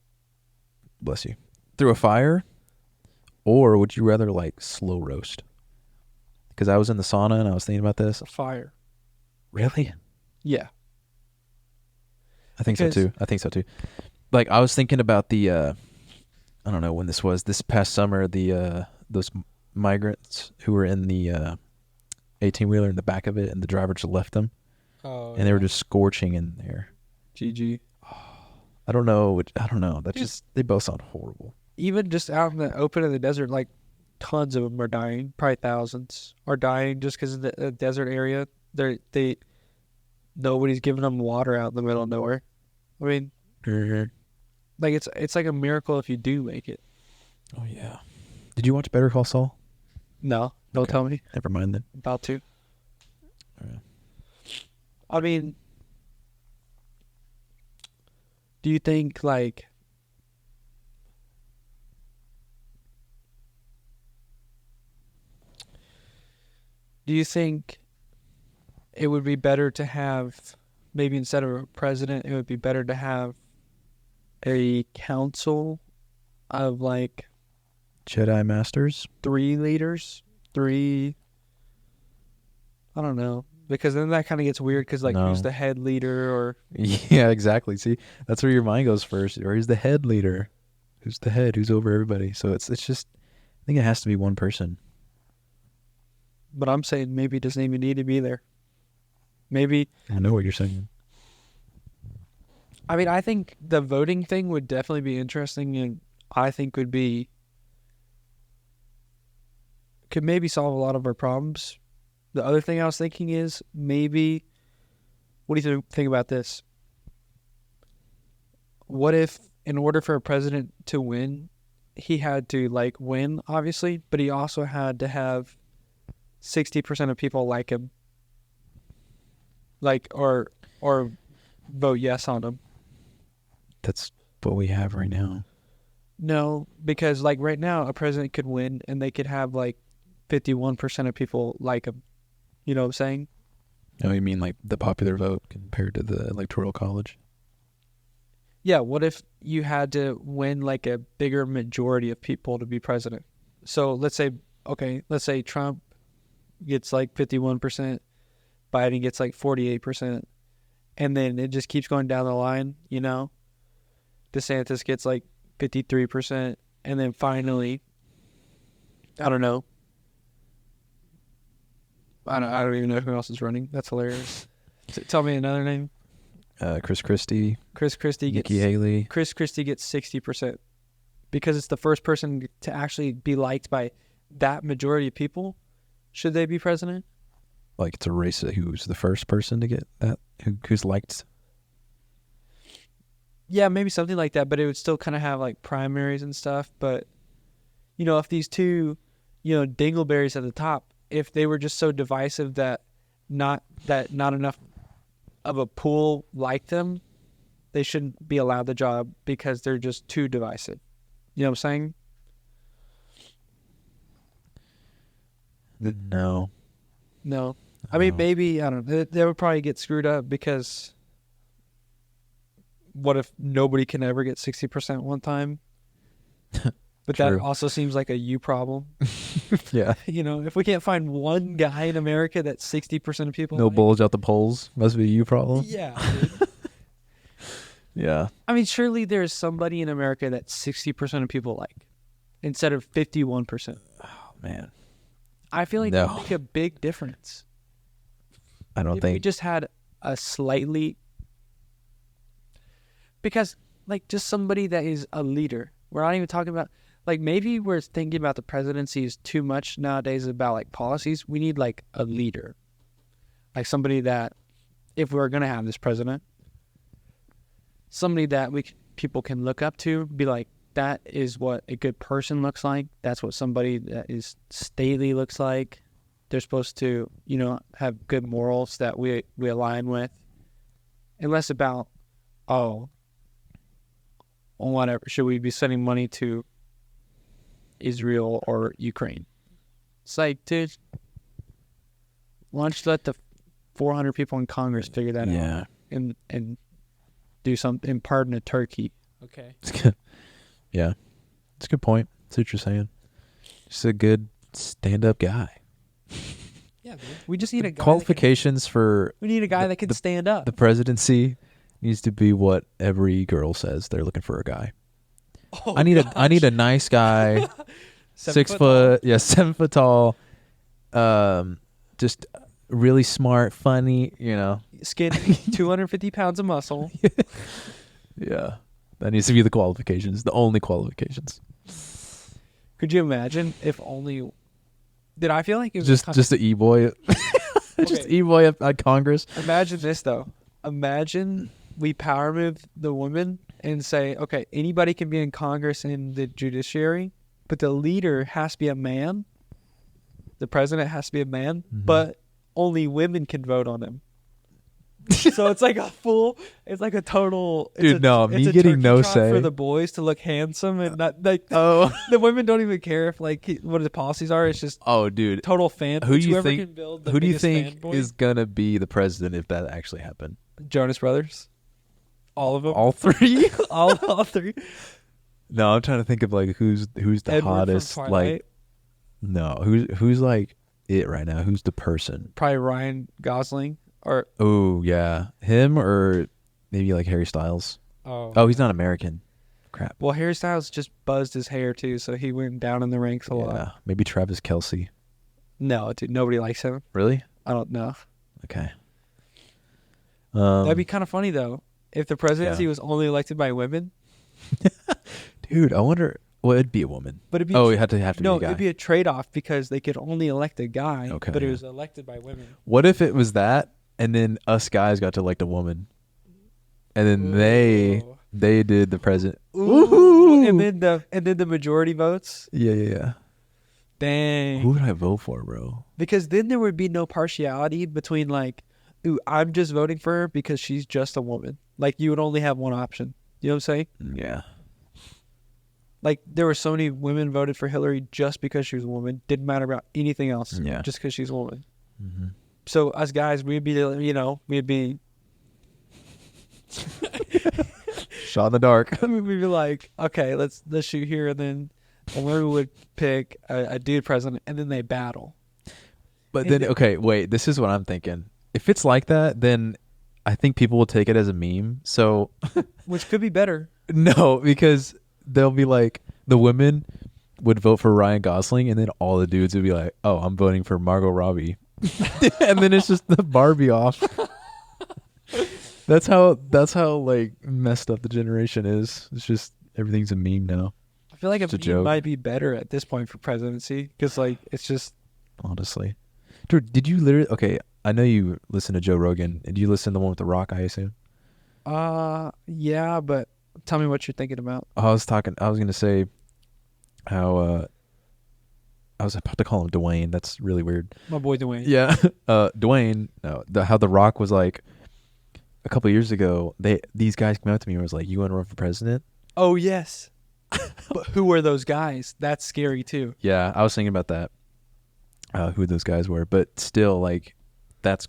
bless you, through a fire? Or would you rather, like, slow roast? Because I was in the sauna and I was thinking about this. A fire. Really? Yeah. I think so too. Like, I was thinking about the, I don't know when this was, this past summer, those migrants who were in the 18-wheeler in the back of it, and the driver just left them, and they were just scorching in there. GG. I don't know. That's just they both sound horrible. Even just out in the open in the desert, like tons of them are dying. Probably thousands are dying just because of the desert area. Nobody's giving them water out in the middle of nowhere. I mean, like it's like a miracle if you do make it. Oh yeah. Did you watch Better Call Saul? No, don't Okay. tell me. Never mind then. About to. Alright. I mean, do you think like it would be better to have, maybe instead of a president, it would be better to have a council of like Jedi Masters? 3 leaders? I don't know. Because then that kind of gets weird because, like, No. who's the head leader or... Yeah, exactly. See, that's where your mind goes first. Or who's the head leader? Who's the head? Who's over everybody? So it's just, I think it has to be one person. But I'm saying maybe it doesn't even need to be there. Maybe... I know what you're saying. I mean, I think the voting thing would definitely be interesting, and I think could maybe solve a lot of our problems. The other thing I was thinking is maybe, what do you think about this? What if, in order for a president to win, he had to like win, obviously, but he also had to have 60% of people like him, like or vote yes on him. That's what we have right now. No, because like right now, a president could win and they could have like 51% of people like him. You know what I'm saying? Oh, you mean like the popular vote compared to the electoral college? Yeah, what if you had to win like a bigger majority of people to be president? So let's say Trump gets like 51%, Biden gets like 48%, and then it just keeps going down the line, you know? DeSantis gets like 53%, and then finally, I don't know. I don't even know who else is running. That's hilarious. Tell me another name. Chris Christie, Chris Christie gets Nikki Haley. Chris Christie gets 60% because it's the first person to actually be liked by that majority of people. Should they be president? Like it's a race of who's the first person to get that, who's liked. Yeah, maybe something like that, but it would still kind of have like primaries and stuff. But, you know, if these two, dingleberries at the top, if they were just so divisive that not enough of a pool liked them, they shouldn't be allowed the job because they're just too divisive. You know what I'm saying? No. I mean, maybe, I don't know. They would probably get screwed up because what if nobody can ever get 60% one time? But that True. also seems like a you problem. Yeah. If we can't find one guy in America that 60% of people No like, bulge out the polls. Must be a you problem. Yeah. Yeah. I mean, surely there's somebody in America that 60% of people like instead of 51%. Oh, man. I feel like it would make a big difference. I don't If we think. just had a slightly... Because, like, just somebody that is a leader. We're not even talking about... Like, maybe we're thinking about the presidency is too much nowadays about, like, policies. We need, like, a leader. Like, somebody that, if we're going to have this president, somebody that people can look up to, be like, that is what a good person looks like. That's what somebody that is stately looks like. They're supposed to, have good morals that we align with. And less about, whatever. Should we be sending money to Israel or Ukraine? It's like, dude, why don't you let the 400 people in Congress figure that out and do something, and pardon a turkey. Okay. Yeah. It's a good point. That's what you're saying. Just a good stand-up guy. Yeah, dude. We just need a guy. Qualifications for We need a guy that can stand up. the presidency needs to be what every girl says. They're looking for a guy. Oh, I need a nice guy 6 foot, yeah, 7 foot tall. Just really smart, funny, Skinny, 250 pounds of muscle. Yeah. That needs to be the qualifications, the only qualifications. Could you imagine if only? Did I feel like it was Just the e-boy, just Okay. e-boy at Congress. Imagine this though. Imagine we power move the women and say, okay, anybody can be in Congress and the judiciary, but the leader has to be a man. The president has to be a man, but only women can vote on him. So it's like a total. Dude, no, me getting no say for the boys to look handsome and not like. Oh, The women don't even care if like what the policies are. It's just oh, dude, total fan. who do you Whoever think? can build the Who do you biggest think fanboy. is gonna be the president if that actually happened? Jonas Brothers? All of them. All three? all three. No, I'm trying to think of like who's the Edward from hottest. Twilight. Like, no, who's like it right now? Who's the person? Probably Ryan Gosling or Oh yeah, him or maybe like Harry Styles. Oh, he's not American. Crap. Well, Harry Styles just buzzed his hair too, so he went down in the ranks a lot. Yeah, maybe Travis Kelce. No, dude, nobody likes him. Really? I don't know. Okay. That'd be kind of funny though if the presidency yeah. was only elected by women. Dude, I wonder. Well, it'd be a woman. But it'd be Oh, it had to be a guy. it'd be a trade-off because they could only elect a guy, Okay, but it yeah. was elected by women. What if it was that, and then us guys got to elect a woman, and then they did the president. Ooh. And then the majority votes. Yeah. Dang. Who would I vote for, bro? Because then there would be no partiality between like, ooh, I'm just voting for her because she's just a woman. Like you would only have one option. You know what I'm saying? Yeah. Like there were so many women voted for Hillary just because she was a woman. Didn't matter about anything else. Yeah. Just because she's a woman. Mm-hmm. So us guys, we'd be Shot in the dark. we'd be like, okay, let's shoot here, and then a woman would pick a dude president, and then they battle. But And then, then- okay, wait. This is what I'm thinking. If it's like that, then I think people will take it as a meme. So Which could be better. no, because they'll be like, the women would vote for Ryan Gosling, and then all the dudes would be like, "Oh, I'm voting for Margot Robbie," and then it's just the Barbie off. That's how like messed up the generation is. It's just everything's a meme now. I feel like It's a it joke. might be better at this point for presidency because like it's just Honestly, dude, did you literally? Okay, I know you listen to Joe Rogan. Did you listen to the one with The Rock? I assume. yeah, but tell me what you're thinking about. I was gonna say how I was about to call him Dwayne. That's really weird. My boy Dwayne. Yeah, Dwayne. No, how The Rock was like a couple of years ago. These guys came up to me and was like, "You want to run for president?" Oh yes. But who were those guys? That's scary too. Yeah, I was thinking about that. Who those guys were, but still, like, that's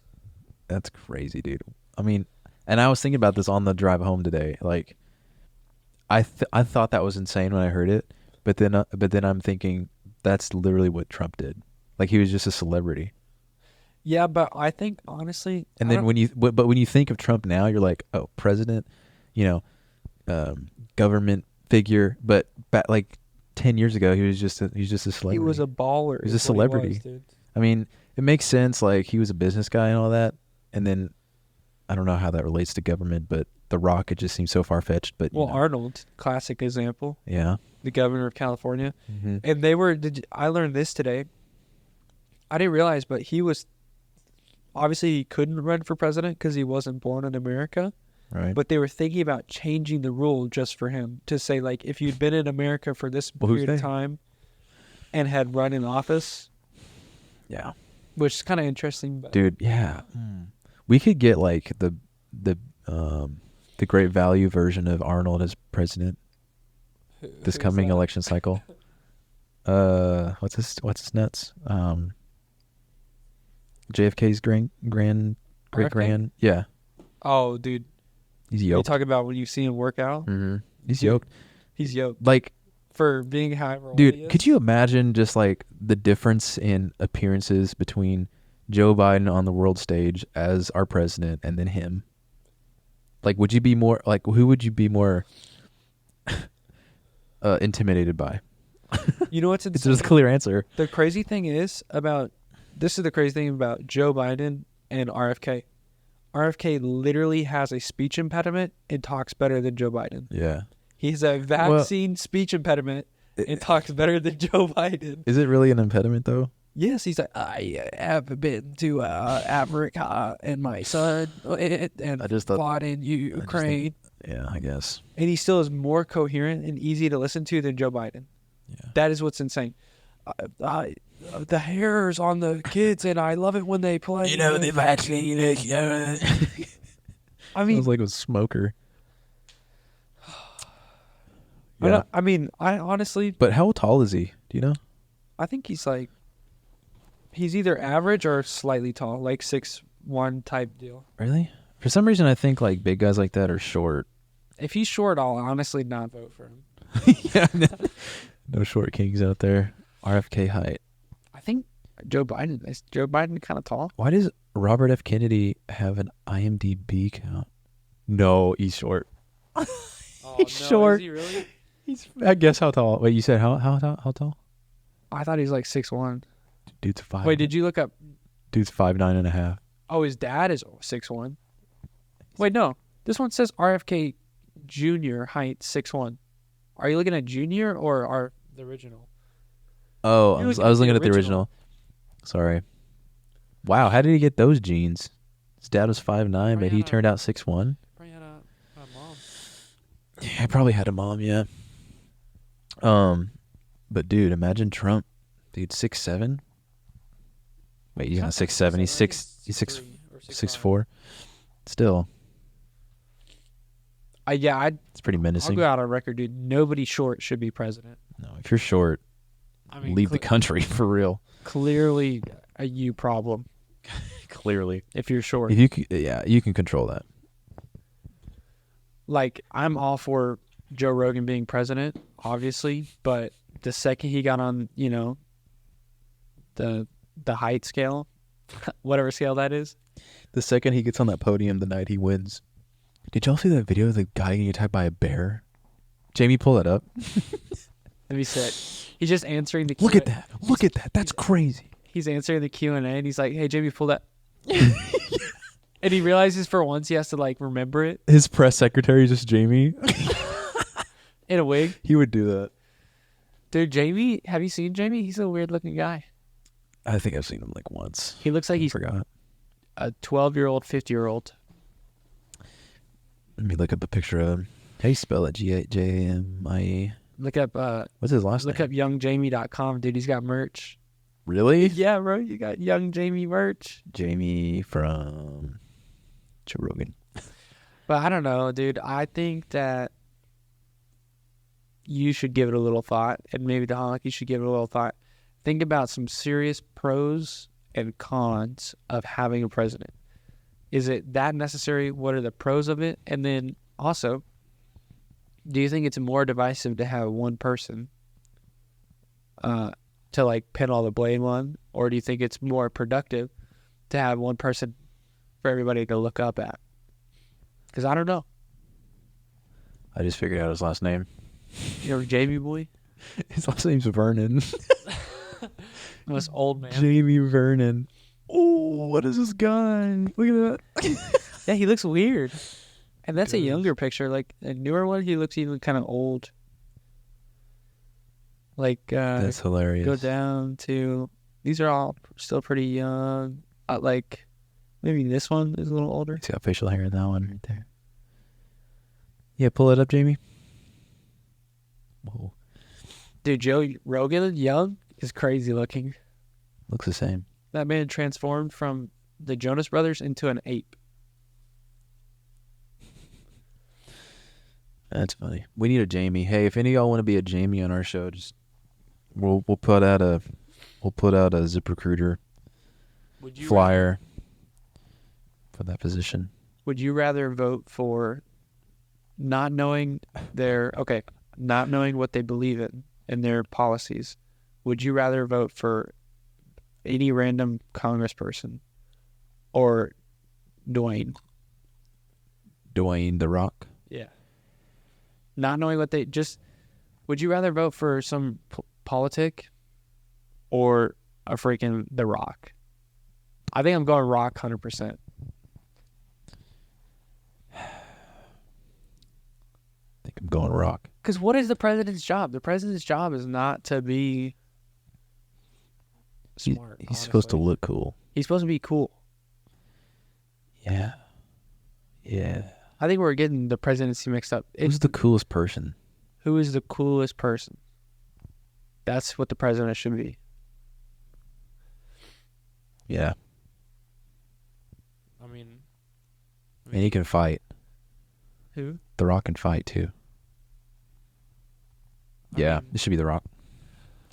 crazy, dude. I mean, and I was thinking about this on the drive home today. Like, I thought that was insane when I heard it, but then I'm thinking that's literally what Trump did. Like, he was just a celebrity. Yeah, but I think honestly, And then when you think of Trump now, you're like, oh, president, government figure. But back like 10 years ago, he's just a celebrity. he was a baller. He's a is what he was, celebrity. dude. I mean, it makes sense. Like, he was a business guy and all that. And then I don't know how that relates to government, but The Rock, it just seems so far fetched. But Well, Arnold, classic example, yeah. the governor of California, Mm-hmm. and they were. I learned this today. I didn't realize, but he was obviously he couldn't run for president because he wasn't born in America. Right. But they were thinking about changing the rule just for him to say, like, if you'd been in America for this Well, who's period of they? time and had run in office, Yeah. which is kind of interesting. But Dude, yeah. We could get like the great value version of Arnold as president this who's coming that? election cycle. What's his nuts? JFK's great RFK? grand. Yeah. Oh, dude, He's you yoked. talking about when you see him work out? Mm-hmm. He's Dude, yoked. He's yoked Like, for being however old he dude, is. could you imagine just like the difference in appearances between Joe Biden on the world stage as our president and then him? Like, would you be more like, who would you be more intimidated by? You know what's It's insane? just a clear answer. The crazy thing is about this is the crazy thing about Joe Biden and RFK. RFK literally has a speech impediment and talks better than Joe Biden. Yeah. He's a vaccine speech impediment and talks better than Joe Biden. Is it really an impediment though? Yes, he's like, I have been to Africa and my son and I just thought- fought in Ukraine. Yeah, I guess. And he still is more coherent and easy to listen to than Joe Biden. Yeah. That is what's insane. The hairs on the kids, and I love it when they play. the vaccine. I mean, Sounds like a smoker. I honestly, But how tall is he? Do you know? I think he's either average or slightly tall, like 6'1" type deal. Really? For some reason, I think like big guys like that are short. If he's short, I'll honestly not vote for him. Yeah. No short kings out there. RFK height. I think Joe Biden kind of tall? Why does Robert F. Kennedy have an IMDb count? No, he's short. Oh, He's short. Is he really? I guess how tall? Wait, you said how tall? I thought he was like 6'1". Dude's 5. Wait, did you look up? Dude's 5'9.5". Oh, his dad is 6'1". Wait, no. This one says RFK Jr. height 6'1". Are you looking at Junior or the original? Oh, I You're was looking looking at at the the original. Sorry. Wow, how did he get those genes? His dad was 5'9", but he turned out 6'1". Probably had a mom. Yeah, I probably had a mom, yeah. But dude, imagine Trump. Dude, 6'7". Wait, he's not 6'7". He's 6'4". Still, it's pretty I'll menacing. go out on record, dude. Nobody short should be president. No, if you're short, I mean, leave the country for real. clearly a you problem Clearly, if you're short. if you can control that. Like, I'm all for Joe Rogan being president, obviously, but the second he got on, the height scale, whatever scale that is, The second he gets on that podium, the night he wins. Did y'all see that video of the guy getting attacked by a bear? Jamie, pull that up. let me sit. He's just answering the Look at that. Look at that. That's crazy. He's answering the Q&A, and he's like, hey, Jamie, pull that. And he realizes for once he has to, like, remember it His press secretary is just Jamie. in a wig. He would do that. Dude, Jamie, have you seen Jamie? He's a weird-looking guy. I think I've seen him like once. He looks like I he's forgot. a 12-year-old, 50-year-old. Let me look up a picture of him. How do you spell it? Jamie? Look up What's his last look name? up youngjamie.com, dude. He's got merch. Really? Yeah, bro. You got Young Jamie merch. Jamie from Joe Rogan. But I don't know, dude. I think that you should give it a little thought, and maybe Dahalik, you should give it a little thought. Think about some serious pros and cons of having a president. Is it that necessary? What are the pros of it? And then also, do you think it's more divisive to have one person to like pin all the blame on, or do you think it's more productive to have one person for everybody to look up at? Because I don't know. I just figured out his last name. You're Jamie boy. His last name's Vernon. This old man. Jamie Vernon. Oh, what is this guy? Look at that. Yeah, he looks weird. And that's a Goodness. younger picture. Like a newer one, he looks even kind of old. Like That's hilarious. go down to these are all still pretty young. Like maybe this one is a little older. He's got facial hair in that one right there. Yeah, pull it up, Jamie. Whoa. Dude, Joe Rogan, young, is crazy looking. Looks the same. That man transformed from the Jonas Brothers into an ape. That's funny. We need a Jamie. Hey, if any of y'all want to be a Jamie on our show, just we'll put out a ZipRecruiter flyer for that position. Would you rather vote for not knowing not knowing what they believe in and their policies? Would you rather vote for any random congressperson or Dwayne? Dwayne The Rock. Yeah. Not knowing what would you rather vote for some politic or a freaking The Rock. I think I'm going Rock 100%. I think I'm going Rock. Because what is the president's job? The president's job is not to be smart. He's supposed to look cool. He's supposed to be cool. Yeah. Yeah. I think we're getting the presidency mixed up. Who's the coolest person? Who is the coolest person? That's what the president should be. Yeah. I mean, And he can fight. who? The Rock can fight too. Yeah, it should be The Rock.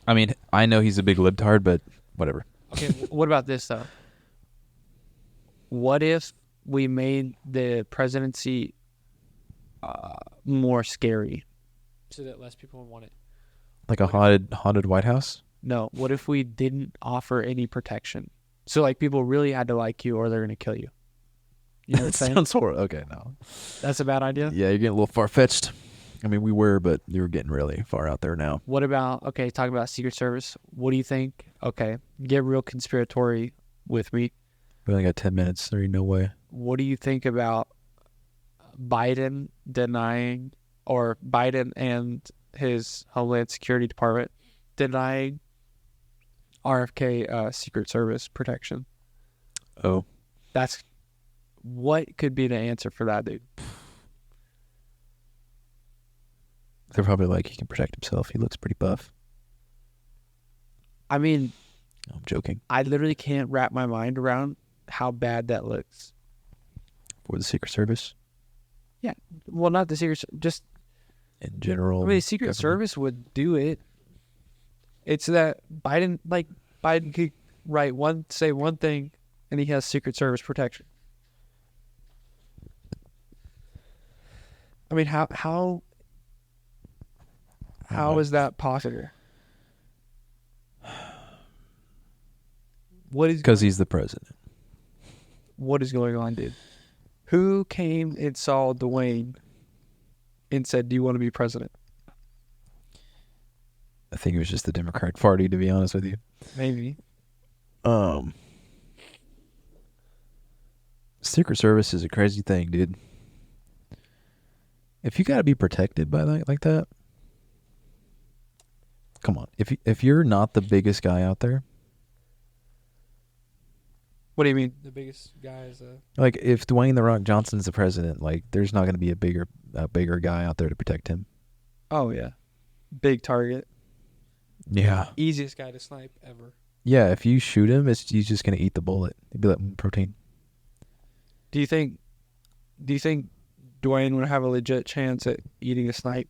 I mean, I know he's a big libtard, but whatever. Okay, what about this though? What if we made the presidency more scary, so that less people would want it? Like a haunted White House? No. What if we didn't offer any protection? So like people really had to like you, or they're gonna kill you. You know what I'm saying? Sounds horrible. Okay, no. That's a bad idea. Yeah, you're getting a little far-fetched. I mean, we were, but you're getting really far out there now. What about, okay, talking about Secret Service, what do you think? Okay, get real conspiratory with me. We only got 10 minutes. There ain't no way. What do you think about Biden denying, or Biden and his Homeland Security Department denying RFK Secret Service protection? Oh. That's, what could be the answer for that, dude? They're probably like, he can protect himself. He looks pretty buff. I mean, I'm joking. I literally can't wrap my mind around how bad that looks. For the Secret Service? Yeah. Well, not the Secret, just In general. I mean, the Secret government. Service would do it. It's that Biden could say one thing, and he has Secret Service protection. I mean, how is that possible? Because he's the president. What is going on, dude? Who came and saw Dwayne and said, "Do you want to be president?" I think it was just the Democratic Party, to be honest with you. Maybe. Secret Service is a crazy thing, dude. If you got to be protected by that like that, come on. If you're not the biggest guy out there, What do you mean? The biggest guy is like if Dwayne the Rock Johnson's the president, like there's not going to be a bigger guy out there to protect him. Oh yeah, big target. Yeah. Easiest guy to snipe ever. Yeah, if you shoot him, he's just going to eat the bullet. He'd be like protein. Do you think Dwayne would have a legit chance at eating a snipe?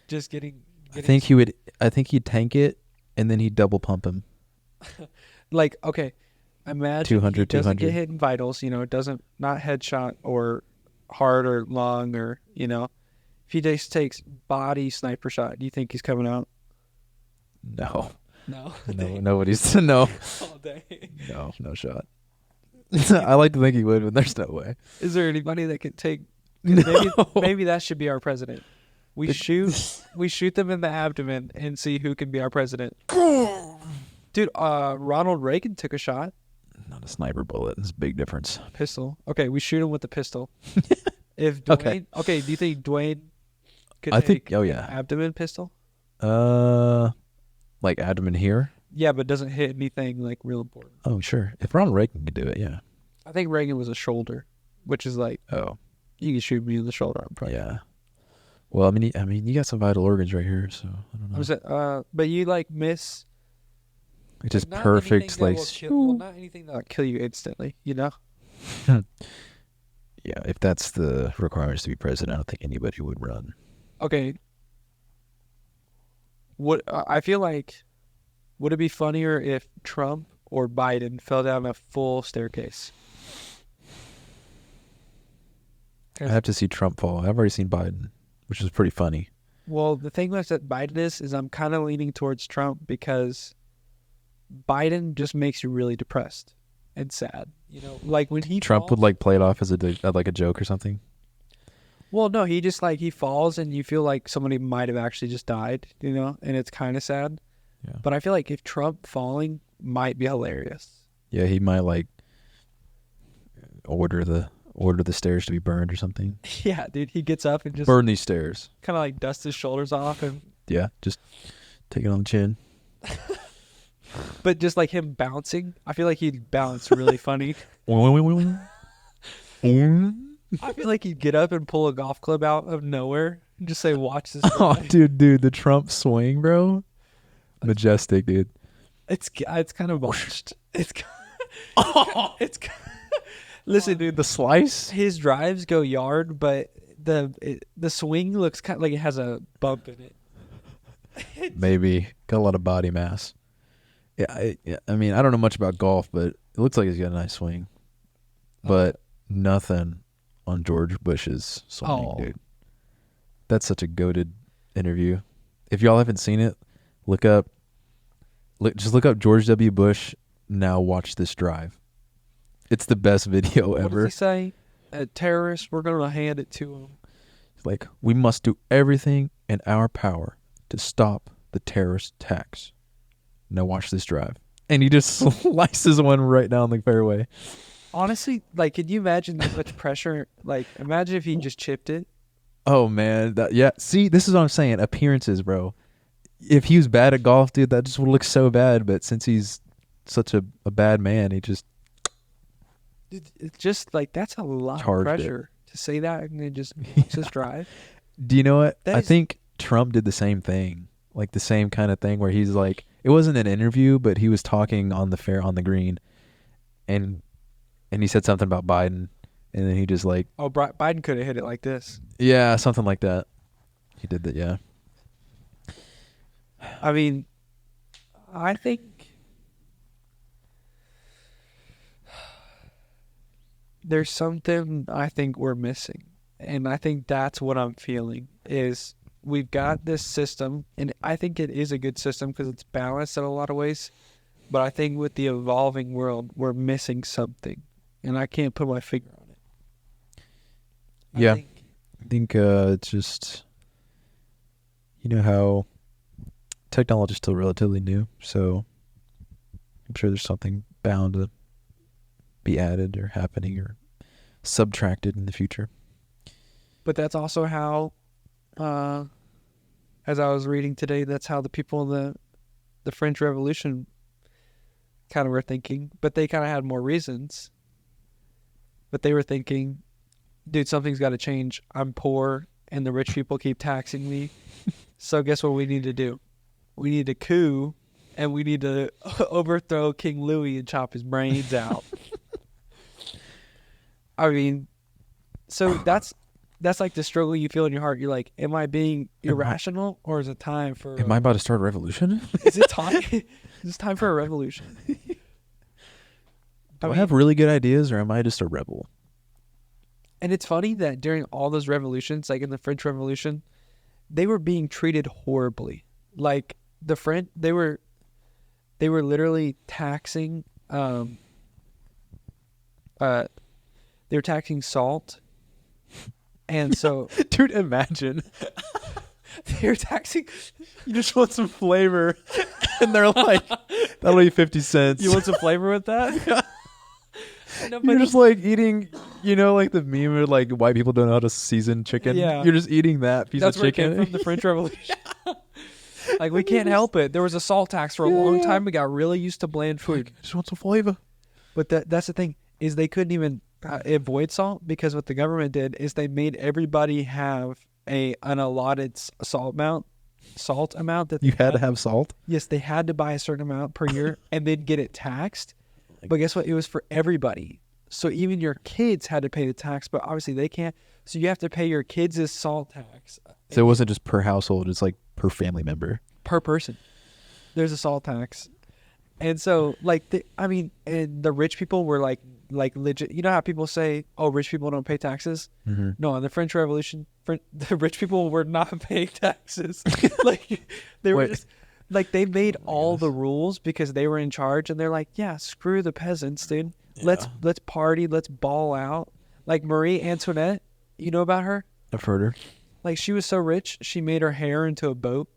Just getting I think he would. I think he'd tank it, and then he'd double pump him. like, okay, imagine 200, he doesn't 200. get hit in vitals, it doesn't, not headshot or heart or lung, or if he just takes body sniper shot, do you think he's coming out? No, No. nobody's no, All day. no shot. I like to think he would, but there's no way. Is there anybody that can take? No. Maybe that should be our president. We shoot them in the abdomen and see who can be our president. Dude, Ronald Reagan took a shot. Not a sniper bullet. There's a big difference. Pistol. Okay, we shoot him with the pistol. If Dwayne, okay, do you think Dwayne could take oh yeah. abdomen pistol? Like abdomen here? Yeah, but doesn't hit anything like real important. Oh, sure. If Ronald Reagan could do it, yeah. I think Reagan was a shoulder, which is like, Oh, you can shoot me in the shoulder. I'm probably. yeah. Well, I mean, you got some vital organs right here, so I don't know. I'm saying, but you miss. It's just not perfect, anything that like. will kill, not anything that'll kill you instantly. Yeah, if that's the requirements to be president, I don't think anybody would run. Okay. What I feel like, would it be funnier if Trump or Biden fell down a full staircase? I have to see Trump fall. I've already seen Biden, which is pretty funny. Well, the thing with that Biden is I'm kind of leaning towards Trump, because Biden just makes you really depressed and sad. Like when he Trump would play it off as a joke or something. Well, no, he just like he falls and you feel like somebody might have actually just died, you know, and it's kind of sad. Yeah. But I feel like if Trump falling might be hilarious. Yeah, he might like order the stairs to be burned or something. Yeah, dude, he gets up and just Burn these stairs. kind of like dusts his shoulders off, and Yeah, just take it on the chin. but just like him bouncing, I feel like he'd bounce really funny. I feel like he'd get up and pull a golf club out of nowhere and just say, "Watch this." Oh, guy." dude, the Trump swing, bro. Majestic, dude. It's kind of botched. It's listen, dude. The slice? His drives go yard, but the swing looks kind of like it has a bump in it. Maybe. Got a lot of body mass. Yeah, I mean, I don't know much about golf, but it looks like he's got a nice swing. But nothing on George Bush's swing, dude. That's such a goated interview. If y'all haven't seen it, just look up George W. Bush. Now watch this drive. It's the best video What ever. does he say? A terrorist, we're gonna hand it to him. It's like, we must do everything in our power to stop the terrorist attacks. Now watch this drive. And he just slices one right down the fairway. Honestly, like, can you imagine that much pressure? Like, imagine if he just chipped it. Oh, man. Yeah. See, this is what I'm saying. Appearances, bro. If he was bad at golf, dude, that just would look so bad. But since he's such a bad man, he just It's just like that's a lot of Charged it. pressure to say that and then just watch this drive. Do you know what? That I is- think Trump did the same thing. Like the same kind of thing where he's like, it wasn't an interview, but he was talking on the green, and he said something about Biden, and then he just like, Oh, Biden could have hit it like this. yeah, something like that. He did that, yeah. I mean, I think there's something I think we're missing. And I think that's what I'm feeling is we've got this system, and I think it is a good system because it's balanced in a lot of ways. But I think with the evolving world, we're missing something. And I can't put my finger on it. Yeah. I think it's just, you know how technology is still relatively new, so I'm sure there's something bound to be added or happening or subtracted in the future. But that's also how, as I was reading today, that's how the people in the French Revolution kind of were thinking. But they kind of had more reasons. But they were thinking, dude, something's got to change. I'm poor, and the rich people keep taxing me. So guess what we need to do? We need a coup, and we need to overthrow King Louis and chop his brains out. I mean, so that's like the struggle you feel in your heart. You're like, am I being irrational, or is it time for? Am I about to start a revolution? Is it time? Is it time for a revolution? Do I have really good ideas, or am I just a rebel? And it's funny that during all those revolutions, like in the French Revolution, they were being treated horribly. Like the French, they were literally taxing. They were taxing salt, and so Dude, imagine. they're taxing. You just want some flavor, and they're like, that'll be 50 cents. You want some flavor with that? No, but You're just like eating, you know, like the meme where like white people don't know how to season chicken. Yeah. You're just eating that piece that's of where it chicken. came from, the French Revolution. Like, we can't help it. There was a salt tax for a long time. We got really used to bland food. I just want some flavor. But that's the thing, is they couldn't even avoid salt, because what the government did is they made everybody have an allotted salt amount that You they had to have salt? Yes, they had to buy a certain amount per year, and they'd get it taxed. But guess what? It was for everybody. So even your kids had to pay the tax, but obviously they can't. So you have to pay your kids' salt tax So it wasn't just per household, it's like per family member. per person. There's a salt tax. And so, like, and the rich people were like legit. You know how people say, oh, rich people don't pay taxes? Mm-hmm. No, in the French Revolution, the rich people were not paying taxes. Like, they were Wait. just, like, they made all the rules because they were in charge, and they're like, yeah, screw the peasants, dude. Yeah. Let's party, let's ball out. Like Marie Antoinette, you know about her? I've heard her. Like, she was so rich, she made her hair into a boat.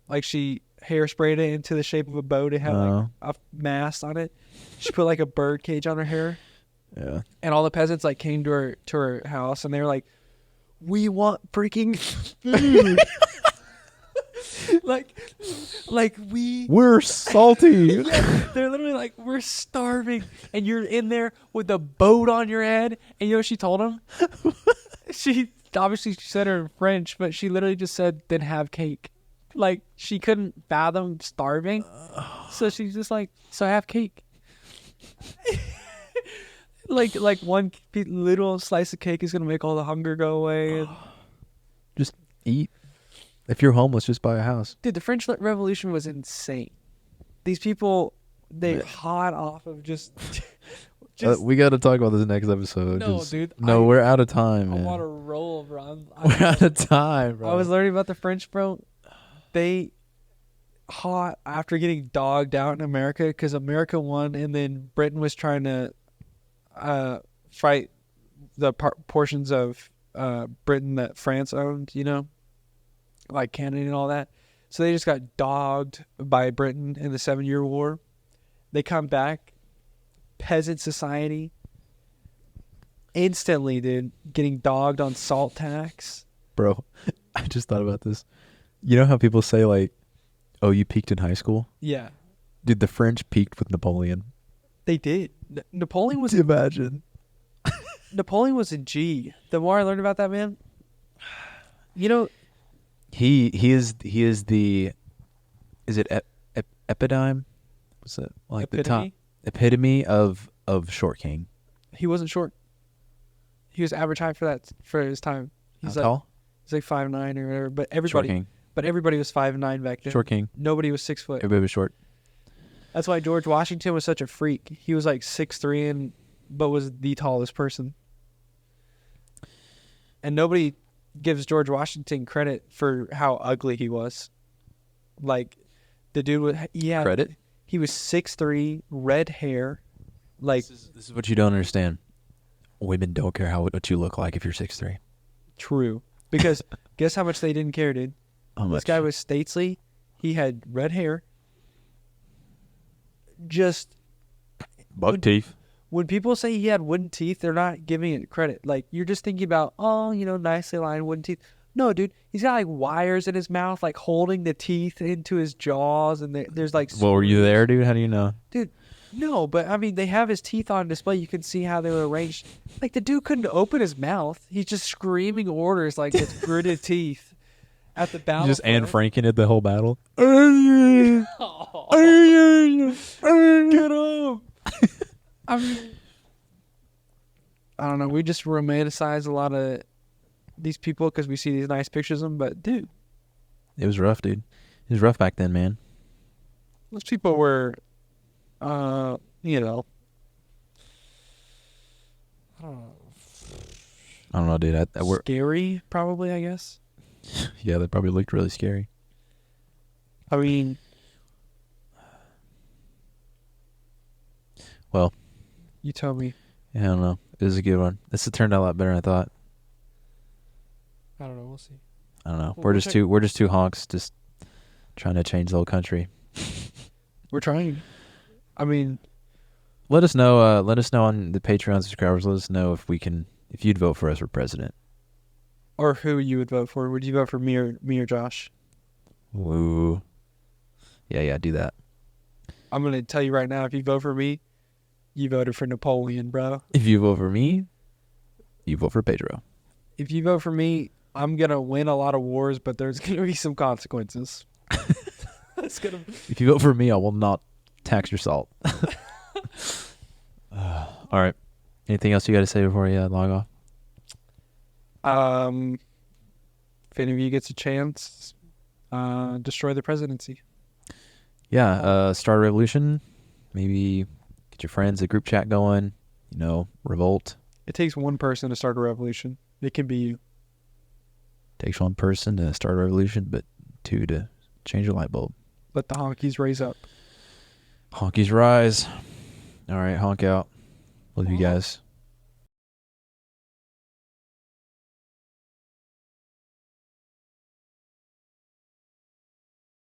Like, she hairsprayed it into the shape of a boat. It had like a mast on it. She put like a bird cage on her hair. Yeah. And all the peasants like came to her house, and they were like, "We want freaking food." like We're salty. Yeah, they're literally like, "We're starving," and you're in there with a boat on your head. And you know what she told them? She said her in French, but she literally just said, "Then have cake." Like, she couldn't fathom starving, so she's just like, "So have cake." like one little slice of cake is gonna make all the hunger go away. Just eat. If you're homeless, just buy a house. Dude, the French Revolution was insane. These people, they hot off of just We got to talk about this next episode. No, dude. No, we're out of time, man. I'm on a roll, bro. We're out of time, bro. I was learning about the French, bro. They hot after getting dogged out in America because America won, and then Britain was trying to fight the portions of Britain that France owned, you know, like Canada and all that. So they just got dogged by Britain in the 7-Year War. They come back, peasant society, instantly, dude, getting dogged on salt tax. Bro, I just thought about this. You know how people say, like, oh, you peaked in high school? Yeah. Dude, the French peaked with Napoleon. They did. Napoleon was... Imagine. Napoleon was a G. The more I learned about that man, you know... He is the... Is it epidime? What's it? Like epitome? the top... Epitome of short king. He wasn't short. He was average height for his time. He's How like, tall? He's like 5'9" or whatever. But Short king. everybody was 5'9" back then. Short king. Nobody was 6 foot. Everybody was short. That's why George Washington was such a freak. He was like 6'3", but was the tallest person. And nobody gives George Washington credit for how ugly he was. Like, the dude was... Yeah. Credit? He was 6'3", red hair. Like, This is what you don't understand. Women don't care what you look like if you're 6'3". True. Because guess how much they didn't care, dude? How much? This guy was stately. He had red hair. Just... Buck teeth. When people say he had wooden teeth, they're not giving it credit. Like, you're just thinking about, oh, you know, nicely lined wooden teeth. No, dude, he's got like wires in his mouth, like holding the teeth into his jaws, and there's like... Well, were you there, dude? How do you know? Dude, no, but I mean, they have his teeth on display. You can see how they were arranged. Like, the dude couldn't open his mouth. He's just screaming orders like with gritted teeth at the battle. Just Anne Franken did the whole battle. Get him! I mean, I don't know. We just romanticize a lot of these people because we see these nice pictures of them. But, dude, It was rough, dude. It was rough back then, man. those people were, you know, I don't know, dude. scary, probably, I guess. Yeah, they probably looked really scary. I mean, well, you tell me. yeah, I don't know. It was a good one. This has turned out a lot better than I thought. I don't know. We'll see. I don't know. Well, We're just two honks just trying to change the whole country. We're trying. I mean, Let us know. Let us know on the Patreon subscribers. Let us know if you'd vote for us for president. or who you would vote for. Would you vote for me or Josh? Ooh. Yeah, do that. I'm going to tell you right now, if you vote for me, you voted for Napoleon, bro. If you vote for me, you vote for Pedro. If you vote for me, I'm going to win a lot of wars, but there's going to be some consequences. It's gonna... If you vote for me, I will not tax your salt. All right. Anything else you got to say before you log off? If any of you gets a chance, destroy the presidency. Yeah, start a revolution. Maybe get your friends, a group chat going. Revolt. It takes one person to start a revolution. It can be you. Takes one person to start a revolution, but two to change a light bulb. Let the honkies raise up. Honkies rise. All right, honk out. Love you guys.